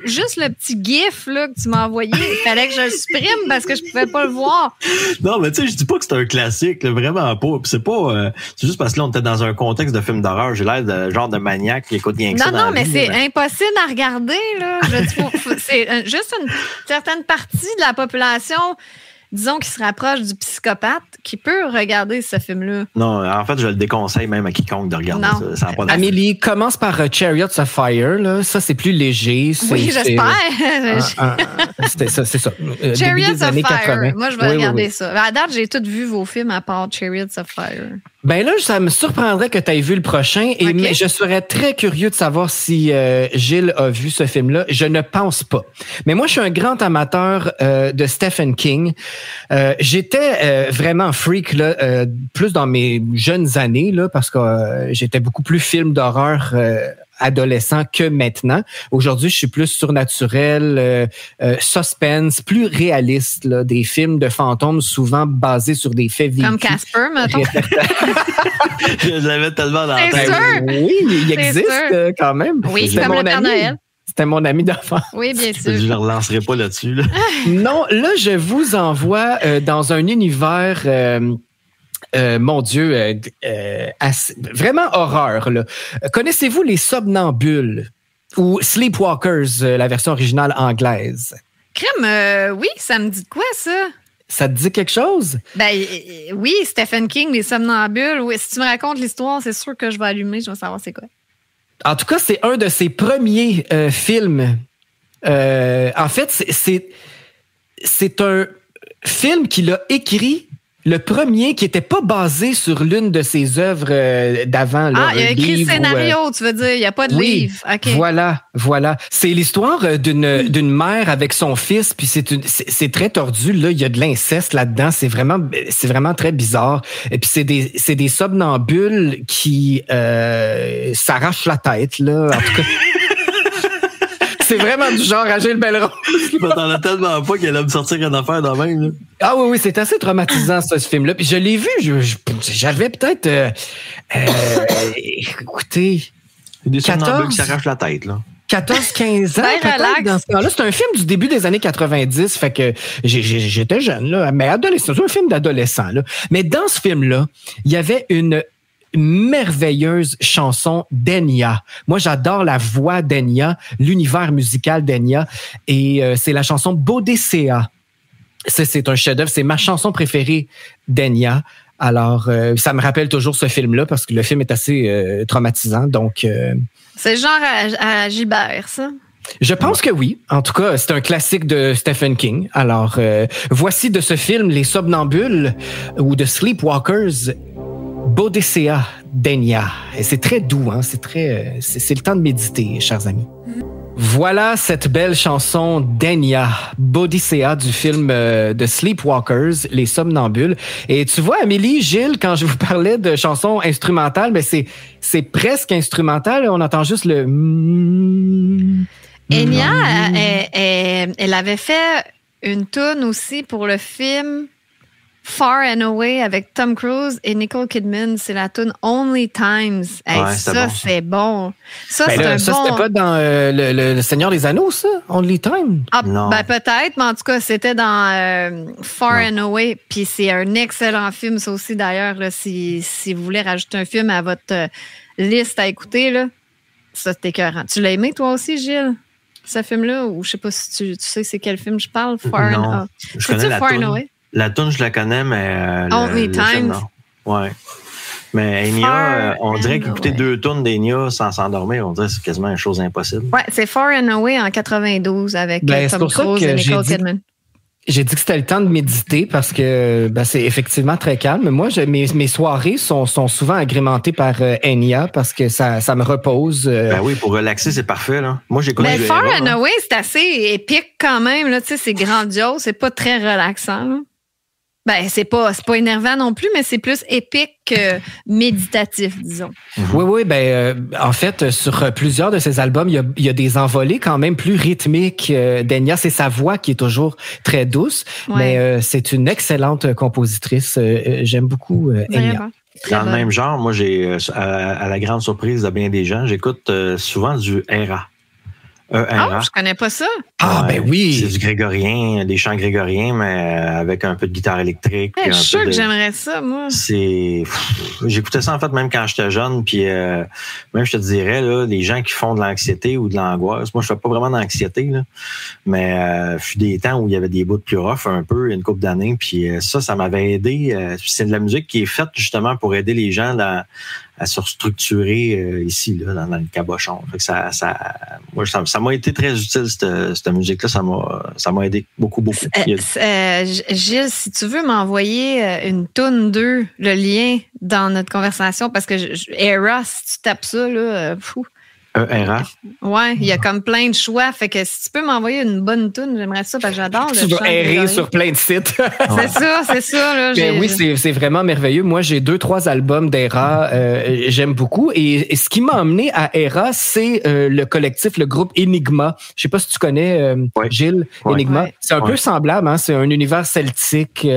C: juste le petit gif là, que tu m'as envoyé. Il fallait que je le supprime parce que je pouvais pas le voir.
D: Non, mais tu sais, je dis pas que c'est un classique, là, vraiment pas. Puis c'est pas. C'est juste parce que là, on était dans un contexte de film d'horreur. J'ai l'air de genre de maniaque qui écoute rien que ça.
C: Non, mais c'est impossible à regarder. Là. C'est juste une certaine partie de la population, disons, qui se rapproche du psychopathe, qui peut regarder ce film-là.
D: Non, en fait, je le déconseille même à quiconque de regarder ça. Ça n'a pas
B: Amélie, commence par Chariots of Fire. Là. Ça, c'est plus léger.
C: Oui, j'espère.
B: C'est ça.
C: Chariots of Fire.
B: 80.
C: Moi, je vais regarder ça. À date, j'ai tous vu vos films à part Chariots of Fire.
B: Ben là, ça me surprendrait que tu aies vu le prochain, mais je serais très curieux de savoir si Gilles a vu ce film-là. Je ne pense pas. Mais moi, je suis un grand amateur de Stephen King. J'étais vraiment freak là, plus dans mes jeunes années là, parce que j'étais beaucoup plus film d'horreur adolescent que maintenant. Aujourd'hui, je suis plus surnaturel, suspense, plus réaliste, là, des films de fantômes souvent basés sur des faits vécus.
C: Comme Casper, mettons.
D: Je l'avais tellement dans la tête.
C: Sûr.
B: Oui, il existe quand même.
C: Oui, c'est comme le Père Noël.
B: C'était mon ami d'enfance.
C: Oui, bien sûr.
D: Je ne relancerai pas là-dessus. Là.
B: Non, là, je vous envoie dans un univers... mon Dieu, vraiment horreur. Là. Connaissez-vous les somnambules? Ou Sleepwalkers, la version originale anglaise.
C: Crème, oui, ça me dit de quoi, ça?
B: Ça te dit quelque chose?
C: Ben oui, Stephen King, Les Somnambules. Oui, si tu me racontes l'histoire, c'est sûr que je vais allumer, je vais savoir c'est quoi.
B: En tout cas, c'est un de ses premiers films. En fait, c'est un film qu'il a écrit, le premier qui n'était pas basé sur l'une de ses œuvres d'avant. Là,
C: il a écrit le scénario, tu veux dire, il n'y a pas de livre. Okay.
B: Voilà. C'est l'histoire d'une mère avec son fils, puis c'est très tordu. Là, il y a de l'inceste là-dedans. C'est vraiment très bizarre. Et puis c'est des somnambules qui s'arrachent la tête, là. En tout cas. C'est vraiment du genre à Gilles Belrose.
D: Je m'attendais tellement pas qu'elle allait me sortir une affaire dans même. Là.
B: Ah oui, c'est assez traumatisant, ça, ce film-là. Puis je l'ai vu, j'avais peut-être... écoutez...
D: Des somnambules qui s'arrachent la tête, là.
B: 14-15 ans,
C: relax.
B: Dans ce temps-là. C'est un film du début des années 90, fait que j'étais jeune, là, mais adolescent. C'est un film d'adolescent, là. Mais dans ce film-là, il y avait une merveilleuse chanson d'Enya. Moi, j'adore la voix d'Enya, l'univers musical d'Enya, et c'est la chanson Bodicea. C'est un chef-d'œuvre, c'est ma chanson préférée d'Enya. Alors, ça me rappelle toujours ce film-là parce que le film est assez traumatisant. Donc,
C: c'est genre à Gilbert, ça?
B: Je pense que oui. En tout cas, c'est un classique de Stephen King. Alors, voici de ce film Les Somnambules ou de Sleepwalkers, Bodicea d'Enya. Et c'est très doux, hein? C'est le temps de méditer, chers amis. Voilà cette belle chanson d'Enya, Bodicea du film de Sleepwalkers, Les Somnambules. Et tu vois, Amélie, Gilles, quand je vous parlais de chansons instrumentales, mais c'est presque instrumental. On entend juste le...
C: Enya, elle avait fait une toune aussi pour le film Far and Away avec Tom Cruise et Nicole Kidman. C'est la toune Only Times. Hey,
D: ouais,
C: ça, c'est bon. Ça,
B: ben
C: c'est
B: là,
C: un
B: ça,
C: bon...
B: c'était pas dans le Seigneur des Anneaux, ça? Only Time?
C: Ah,
D: non.
C: Ben peut-être, mais en tout cas, c'était dans Far and Away. Puis c'est un excellent film, ça aussi, d'ailleurs. Là, si vous voulez rajouter un film à votre liste à écouter, là, ça, c'est écœurant. Tu l'as aimé, toi aussi, Gilles? Ce film-là? Ou je sais pas si tu sais c'est quel film je parle? Far
D: non,
C: and...
D: je connais la
C: Far
D: toune.
C: and Away?
D: La toune, je la connais, mais...
C: Only Times.
D: Ouais. Mais Enya, on dirait qu'écouter 2 tounes d'Enya sans s'endormir, on dirait que c'est quasiment une chose impossible.
C: Ouais, c'est Far and Away en 92 avec Tom Cruise et Nicole Kidman.
B: J'ai dit que c'était le temps de méditer parce que c'est effectivement très calme. Moi, mes soirées sont souvent agrémentées par Enya parce que ça me repose.
D: Ben oui, pour relaxer, c'est parfait. Là. Moi, j'ai connu
C: Far and Away, c'est assez épique quand même. Là, c'est grandiose, c'est pas très relaxant. Là. Ben, c'est pas énervant non plus, mais c'est plus épique que méditatif, disons.
B: Oui, en fait, sur plusieurs de ses albums, il y a des envolées quand même plus rythmiques d'Enya. C'est sa voix qui est toujours très douce, mais c'est une excellente compositrice. J'aime beaucoup Enya.
D: Dans le même genre, moi, j'ai, à la grande surprise de bien des gens, j'écoute souvent du Era.
C: Je connais pas ça.
B: Ah, ben oui!
D: C'est du grégorien, des chants grégoriens, mais avec un peu de guitare électrique.
C: Je suis sûr que j'aimerais ça, moi.
D: J'écoutais ça, en fait, même quand j'étais jeune, puis même, je te dirais, là, les gens qui font de l'anxiété ou de l'angoisse, moi, je fais pas vraiment d'anxiété, là, mais fut des temps où il y avait des bouts plus rough, un peu, une couple d'années, puis ça m'avait aidé. C'est de la musique qui est faite, justement, pour aider les gens à se restructurer ici, là, dans le cabochon. Fait que ça m'a été très utile, cette musique-là. Ça m'a aidé beaucoup.
C: Gilles, si tu veux m'envoyer une toune 2, le lien dans notre conversation, parce que Era, si tu tapes ça, là, fou.
D: Era?
C: Ouais, il y a comme plein de choix. Fait que si tu peux m'envoyer une bonne toune, j'aimerais ça, parce que j'adore.
B: Tu vas errer sur plein de sites.
C: C'est ça. Là,
B: oui, c'est vraiment merveilleux. Moi, j'ai 2-3 albums d'Era. J'aime beaucoup. Et ce qui m'a emmené à Era, c'est le collectif, le groupe Enigma. Je sais pas si tu connais, Gilles, Enigma. Ouais. C'est un peu semblable. Hein? C'est un univers celtique.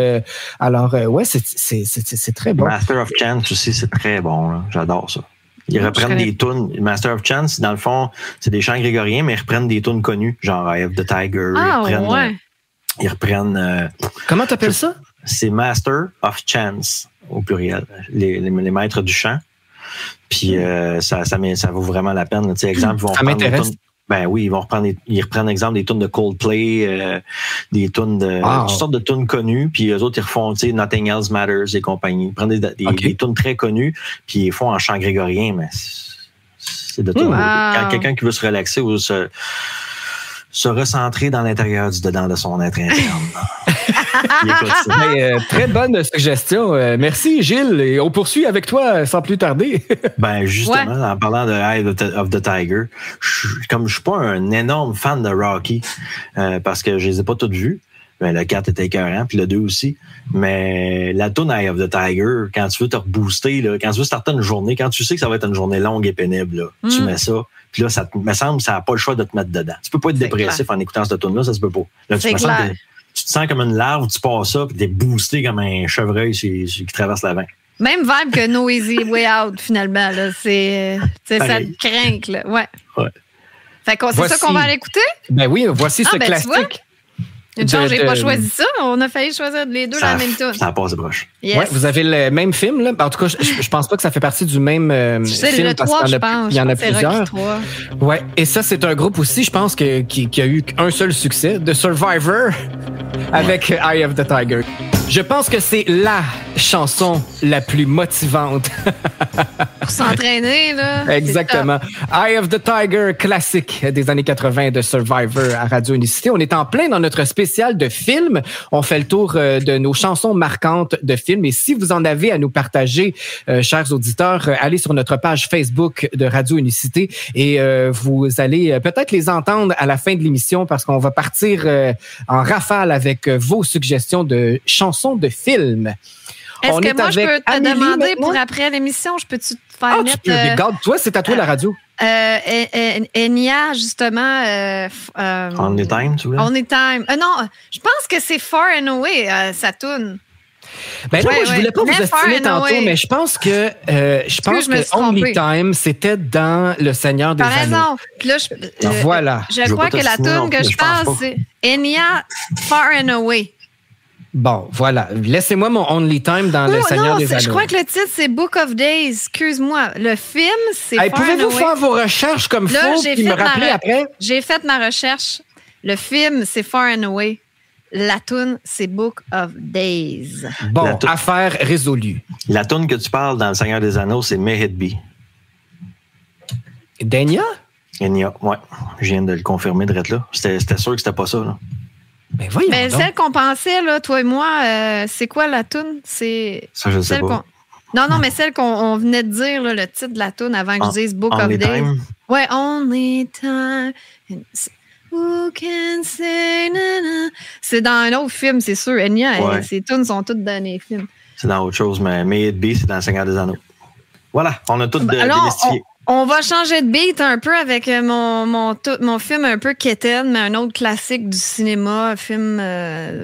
B: Alors, c'est très bon.
D: Master of Chance aussi, c'est très bon. Là. J'adore ça. Ils reprennent des tunes. Master of Chance, dans le fond, c'est des chants grégoriens, mais ils reprennent des tunes connues, genre Eye of the Tiger. Ils reprennent.
B: Comment t'appelles ça?
D: C'est Master of Chance, au pluriel. Les maîtres du chant. Puis ça vaut vraiment la peine. Tu sais, exemple, ils vont Ben oui, ils reprennent exemple des tunes de Coldplay, des tunes de toutes sortes de tunes connues, puis eux autres ils refont, tu sais, Nothing Else Matters et compagnie. Ils prennent des tunes très connues, puis ils font en chant grégorien, mais c'est de tout. Quand quelqu'un qui veut se relaxer ou se recentrer dans l'intérieur du dedans de son être interne.
B: Très bonne suggestion. Merci, Gilles. Et on poursuit avec toi sans plus tarder.
D: Ben justement, en parlant de Eye of the Tiger, je suis pas un énorme fan de Rocky, parce que je les ai pas toutes vues. Ben, le 4 était écœurant, puis le 2 aussi. Mais la tune Eye of the Tiger, quand tu veux te rebooster, là, quand tu veux starter une journée, quand tu sais que ça va être une journée longue et pénible, là, tu mets ça. Puis là, ça me semble que ça n'a pas le choix de te mettre dedans. Tu peux pas être dépressif en écoutant cette tune-là, ça se peut pas. Là, tu te sens comme une larve, tu pars ça, puis t'es boosté comme un chevreuil qui traverse la veine.
C: Même vibe que No Easy Way Out, finalement. Là. C'est ça te craint, là. Ouais. Fait que c'est ça qu'on va aller écouter?
B: Ben oui, voici ce classique.
C: Une chance, j'ai pas choisi ça. On a failli choisir les deux la même tune.
D: Ça a passé proche.
C: Yes.
B: Ouais, vous avez le même film, là. En tout cas, je pense pas que ça fait partie du même film.
C: Le 3, je pense.
B: Il y en a plusieurs. Ouais. Et ça, c'est un groupe aussi, je pense, qui a eu un seul succès, The Survivor, avec Eye of the Tiger. Je pense que c'est la chanson la plus motivante.
C: Pour s'entraîner, là.
B: Exactement. Eye of the Tiger, classique des années 80 de Survivor à Radio Unicité. On est en plein dans notre spécial de films. On fait le tour de nos chansons marquantes de films. Et si vous en avez à nous partager, chers auditeurs, allez sur notre page Facebook de Radio Unicité et vous allez peut-être les entendre à la fin de l'émission parce qu'on va partir en rafale avec vos suggestions de chansons de films.
C: Est-ce que moi, je peux te demander pour après l'émission, je peux-tu te faire mettre...
B: Regarde, toi, c'est à toi la radio.
C: Enya, justement...
D: Only Time, tu vois?
C: Only Time. Non, je pense que c'est Far and Away, ça tourne.
B: Ben là, moi, je voulais pas vous estimer tantôt, mais je pense que Only Time, c'était dans Le Seigneur des Anneaux.
C: Par raison. Puis là,
B: voilà.
C: Je crois que la tune que je pense, c'est Enya, Far and Away.
B: Bon, voilà. Laissez-moi mon Only Time dans Le Seigneur des Anneaux.
C: Je crois que le titre, c'est Book of Days. Excuse-moi. Le film, c'est Far and Away.
B: Pouvez-vous faire vos recherches comme il faut et me rappeler après?
C: J'ai fait ma recherche. Le film, c'est Far and Away. La toune, c'est Book of Days.
B: Bon, affaire résolue.
D: La toune que tu parles dans Le Seigneur des Anneaux, c'est May It Be.
B: Enya?
D: Enya, ouais. Je viens de le confirmer de là. C'était sûr que c'était pas ça, là.
B: Ben voyons donc.
C: Celle qu'on pensait, là, toi et moi, c'est quoi la toune? C'est
D: ça, je sais pas.
C: Non, mais celle qu'on venait de dire, là, le titre de la toune avant que je dise Book of Days.
D: Time.
C: Ouais, Only Time. Who can say na-na? C'est dans un autre film, c'est sûr. Enya, ses tunes sont toutes dans les films.
D: C'est dans autre chose, mais May It Be, c'est dans Le Seigneur des Anneaux. Voilà, on a tout démystifié.
C: On va changer de beat un peu avec mon film un peu quétaine, mais un autre classique du cinéma, un film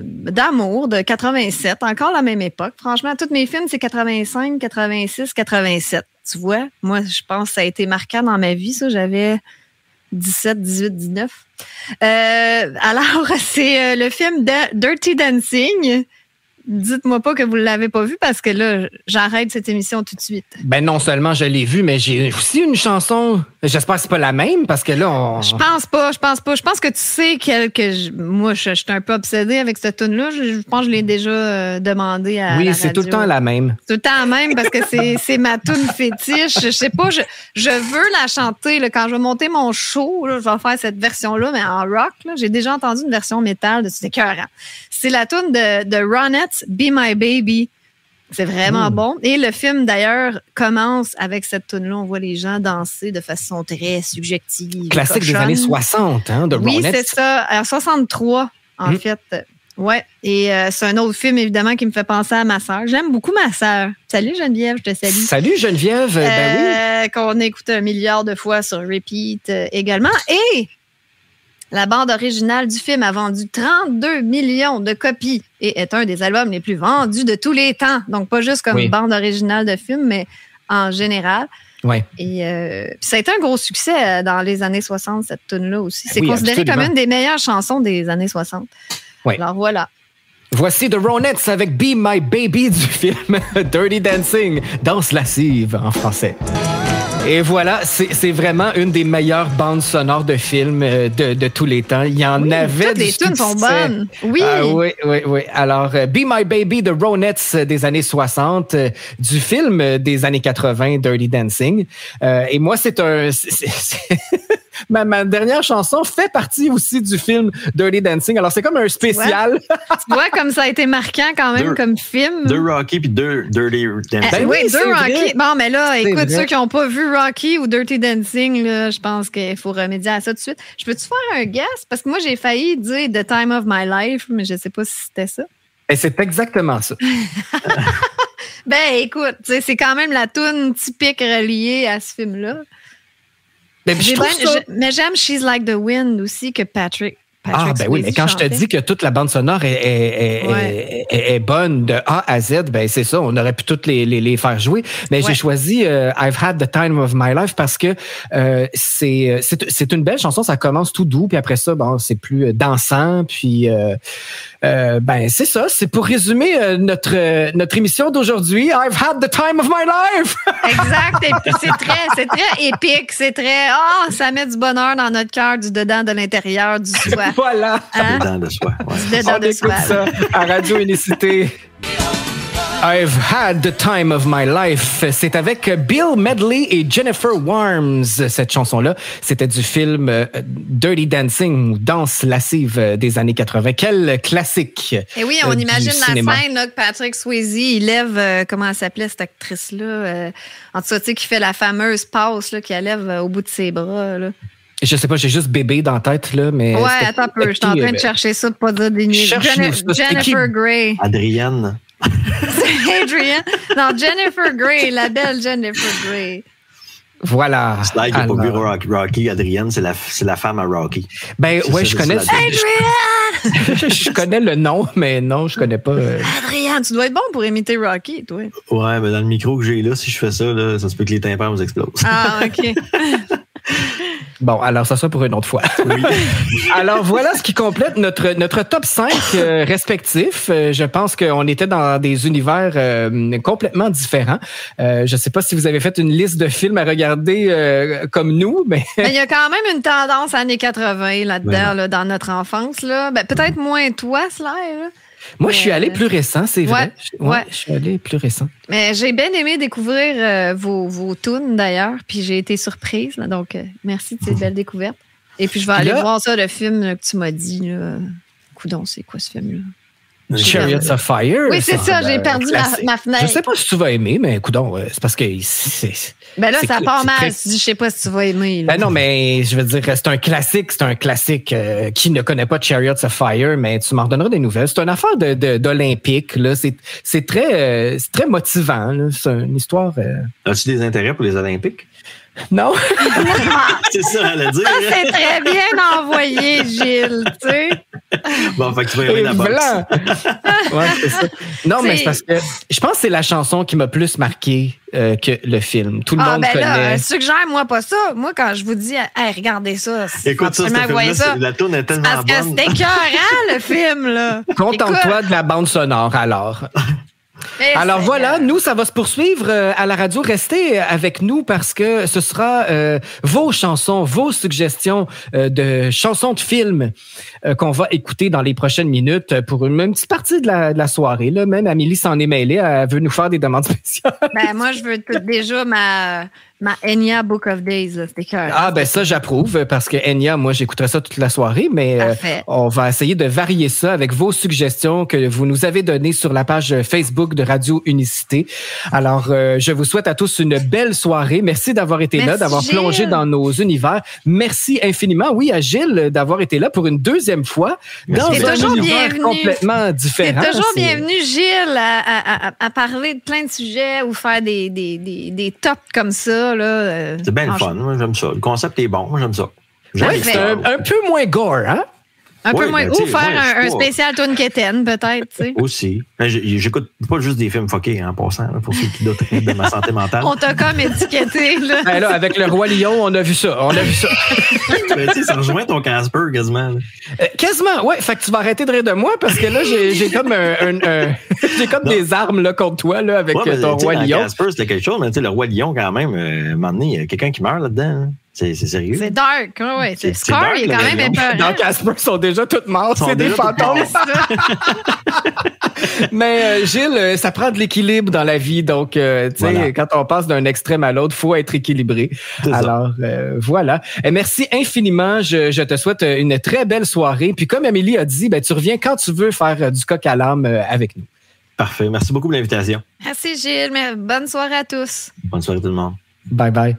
C: d'amour de 87, encore la même époque. Franchement, tous mes films, c'est 85, 86, 87. Tu vois, moi, je pense que ça a été marquant dans ma vie, ça. J'avais 17, 18, 19. Alors, c'est le film Dirty Dancing. Dites-moi pas que vous ne l'avez pas vu parce que là, j'arrête cette émission tout de suite.
B: Ben non seulement je l'ai vu, mais j'ai aussi une chanson. J'espère que c'est pas la même parce que là,
C: Je pense pas. Je pense que tu sais moi, je suis un peu obsédée avec cette tune-là. Je pense que je l'ai déjà demandé à la radio.
B: C'est tout le temps la même.
C: Tout le temps la même parce que c'est ma tune fétiche. Je sais pas, je veux la chanter. Là, quand je vais monter mon show, là, je vais faire cette version-là, mais en rock. Là, j'ai déjà entendu une version métal de c'est écœurant. C'est la tune de Ronettes, Be My Baby. C'est vraiment bon. Et le film, d'ailleurs, commence avec cette tune-là. On voit les gens danser de façon très subjective.
B: Classique des années 60, hein, de Ronettes.
C: Oui, c'est ça. En 63, en fait. Ouais. Et c'est un autre film, évidemment, qui me fait penser à ma sœur. J'aime beaucoup ma sœur. Salut, Geneviève, je te salue.
B: Salut, Geneviève. Ben oui.
C: Qu'on écoute 1 milliard de fois sur repeat également. Et la bande originale du film a vendu 32 millions de copies et est un des albums les plus vendus de tous les temps. Donc, pas juste comme bande originale de film, mais en général.
B: Ouais.
C: Et ça a été un gros succès dans les années 60, cette tune-là aussi. C'est considéré
B: absolument
C: comme une des meilleures chansons des années 60.
B: Oui.
C: Alors, voilà.
B: Voici The Ronettes avec Be My Baby du film Dirty Dancing, danse lascive en français. Et voilà, c'est vraiment une des meilleures bandes sonores de films de tous les temps. Il y en avait
C: toutes les tunes sont bonnes. Oui.
B: Oui. Alors, Be My Baby de Ronettes des années 60, du film des années 80, Dirty Dancing. Et moi, ma dernière chanson fait partie aussi du film Dirty Dancing. Alors, c'est comme un spécial.
C: Tu vois comme ça a été marquant quand même comme film.
D: Deux Rocky puis deux Dirty Dancing.
C: Oui, deux Rocky.
B: Vrai.
C: Bon, mais là,
B: C'est
C: écoute,
B: vrai.
C: ceux qui n'ont pas vu Rocky ou Dirty Dancing, là, je pense qu'il faut remédier à ça tout de suite. Je peux-tu faire un guess? Parce que moi, j'ai failli dire The Time of My Life, mais je ne sais pas si c'était ça.
B: Et c'est exactement ça.
C: Ben, écoute, c'est quand même la toune typique reliée à ce film-là.
B: Mais
C: J'aime She's Like the Wind aussi que Patrick
B: ben oui, mais quand je te dis que toute la bande sonore est bonne de A à Z, ben c'est ça, on aurait pu toutes les faire jouer. Mais j'ai choisi I've Had the Time of My Life parce que c'est une belle chanson, ça commence tout doux, puis après ça, bon, c'est plus dansant, puis ben c'est ça, c'est pour résumer notre émission d'aujourd'hui, I've Had the Time of My Life.
C: Exact, et puis c'est très épique, c'est très ça met du bonheur dans notre cœur, du dedans, de l'intérieur, du soi.
B: Voilà.
D: Dedans de soi. Ouais.
C: Du dedans
B: On
C: de
B: écoute
C: soi.
B: ça à Radio Unicité. I've Had the Time of My Life. C'est avec Bill Medley et Jennifer Warnes, cette chanson-là. C'était du film Dirty Dancing, Danse lascive des années 80. Quel classique.
C: Et oui, on imagine la
B: cinéma.
C: scène là, que Patrick Swayze, il lève, comment elle s'appelait cette actrice-là? En tout cas, tu sais, qui fait la fameuse passe, là, qui la lève au bout de ses bras, là.
B: Je sais pas, j'ai juste bébé dans la tête, là, mais...
C: Ouais, attends un peu, je suis en train de chercher ça pour pas dire des niaiseries.
B: Cherche-nous ça, c'est
C: Jennifer Grey.
D: Adrienne.
C: C'est Adrienne. Non, Jennifer Grey, la belle Jennifer Grey.
B: Voilà.
D: C'est là qu'il n'a pas vu Rocky. Adrienne, c'est la femme à Rocky.
B: Ben, ouais, je connais...
C: Adrienne!
B: Je connais le nom, mais non, je connais pas...
C: Adrienne, tu dois être bon pour imiter Rocky, toi.
D: Ouais, mais dans le micro que j'ai là, si je fais ça, là, ça se peut que les tympans vous explosent.
C: Ah, OK.
B: Bon, alors ça sera pour une autre fois.
D: Oui.
B: Alors voilà ce qui complète notre top 5 respectif. Je pense qu'on était dans des univers complètement différents. Je ne sais pas si vous avez fait une liste de films à regarder comme nous, mais...
C: Il y a quand même une tendance années 80 là-dedans, là, dans notre enfance. Là. Ben, peut-être moins toi, Slair. Là.
B: Moi, je suis allé plus récent, c'est vrai.
C: Ouais.
B: Je suis allé plus récent.
C: Mais j'ai bien aimé découvrir vos tunes, d'ailleurs, puis j'ai été surprise. Là, donc, merci de ces belles découvertes. Et puis, je vais aller voir ça, le film là, que tu m'as dit. Là. Coudon, c'est quoi ce film-là?
B: Chariots of Fire.
C: Oui, c'est ça, j'ai perdu ma fenêtre.
B: Je sais pas si tu vas aimer, mais coudon, c'est parce que...
C: Ben là, ça part mal. Je sais pas si tu vas aimer. Là.
B: Ben non, mais je veux dire, c'est un classique. Qui ne connaît pas Chariots of Fire, mais tu m'en redonneras des nouvelles. C'est une affaire d'Olympique. Là. C'est très motivant. Là. C'est une histoire...
D: As-tu des intérêts pour les Olympiques?
B: Non.
D: C'est ça, elle a dit.
C: Ça, c'est très bien envoyé, Gilles, tu sais.
D: Bon, fait que tu vas aimer la boxe.
B: Ouais, c'est ça. Non, mais c'est parce que je pense que c'est la chanson qui m'a plus marqué que le film. Tout le monde connaît.
C: Là, suggère-moi pas ça. Moi, quand je vous dis, hey, regardez ça.
D: Écoute ça, la tourne est tellement bonne.
C: Parce que c'est écœurant, le film, là.
B: Contente-toi de la bande sonore, alors. Alors voilà, nous, ça va se poursuivre à la radio. Restez avec nous parce que ce sera vos chansons, vos suggestions de chansons de films qu'on va écouter dans les prochaines minutes pour une petite partie de la soirée. Là. Même Amélie s'en est mêlée, elle veut nous faire des demandes spéciales.
C: Ben moi, je veux déjà ma Enya Book of Days. C'était cœur.
B: Ah ben ça, j'approuve parce que Enya, moi, j'écouterai ça toute la soirée, mais on va essayer de varier ça avec vos suggestions que vous nous avez données sur la page Facebook de Radio Unicité. Alors, je vous souhaite à tous une belle soirée. Merci d'avoir été là, d'avoir plongé dans nos univers. Merci infiniment, oui, à Gilles d'avoir été là pour une deuxième fois dans un univers complètement différent.
C: C'est toujours bienvenu, Gilles, à parler de plein de sujets ou faire des tops comme ça.
D: C'est bien le fun, moi j'aime ça. Le concept est bon, moi j'aime ça.
B: Ouais, c'est un peu moins gore, hein?
C: Un peu moins.
D: Ben,
C: Ou faire un spécial Toon Quétaine, peut-être. T'sais.
D: Aussi. Ben, j'écoute pas juste des films fuckés, en passant, là, pour ceux qui doutent de ma santé mentale.
C: On t'a comme étiqueté. Là.
B: Ben là, avec le Roi Lion, on a vu ça.
D: Ben, ça rejoint ton Casper, quasiment.
B: Quasiment, ouais. Fait que tu vas arrêter de rire de moi parce que là, j'ai comme j'ai comme des armes là, contre toi là, avec ton Roi Lion.
D: Casper, c'était quelque chose, mais le Roi Lion, quand même, à un moment donné, il y a quelqu'un qui meurt là-dedans. Hein. C'est sérieux.
C: C'est dark. Ouais. Scar,
D: dark,
C: il est quand même épeurant.
B: Dans Casper, ils sont déjà tous morts. C'est des fantômes. Mais Gilles, ça prend de l'équilibre dans la vie. Donc, tu sais, quand on passe d'un extrême à l'autre, il faut être équilibré. Alors, voilà. Et merci infiniment. Je te souhaite une très belle soirée. Puis comme Amélie a dit, ben, tu reviens quand tu veux faire du coq à l'âme avec nous.
D: Parfait. Merci beaucoup pour l'invitation.
C: Merci Gilles. Bonne soirée à tous.
D: Bonne soirée tout le monde.
B: Bye bye.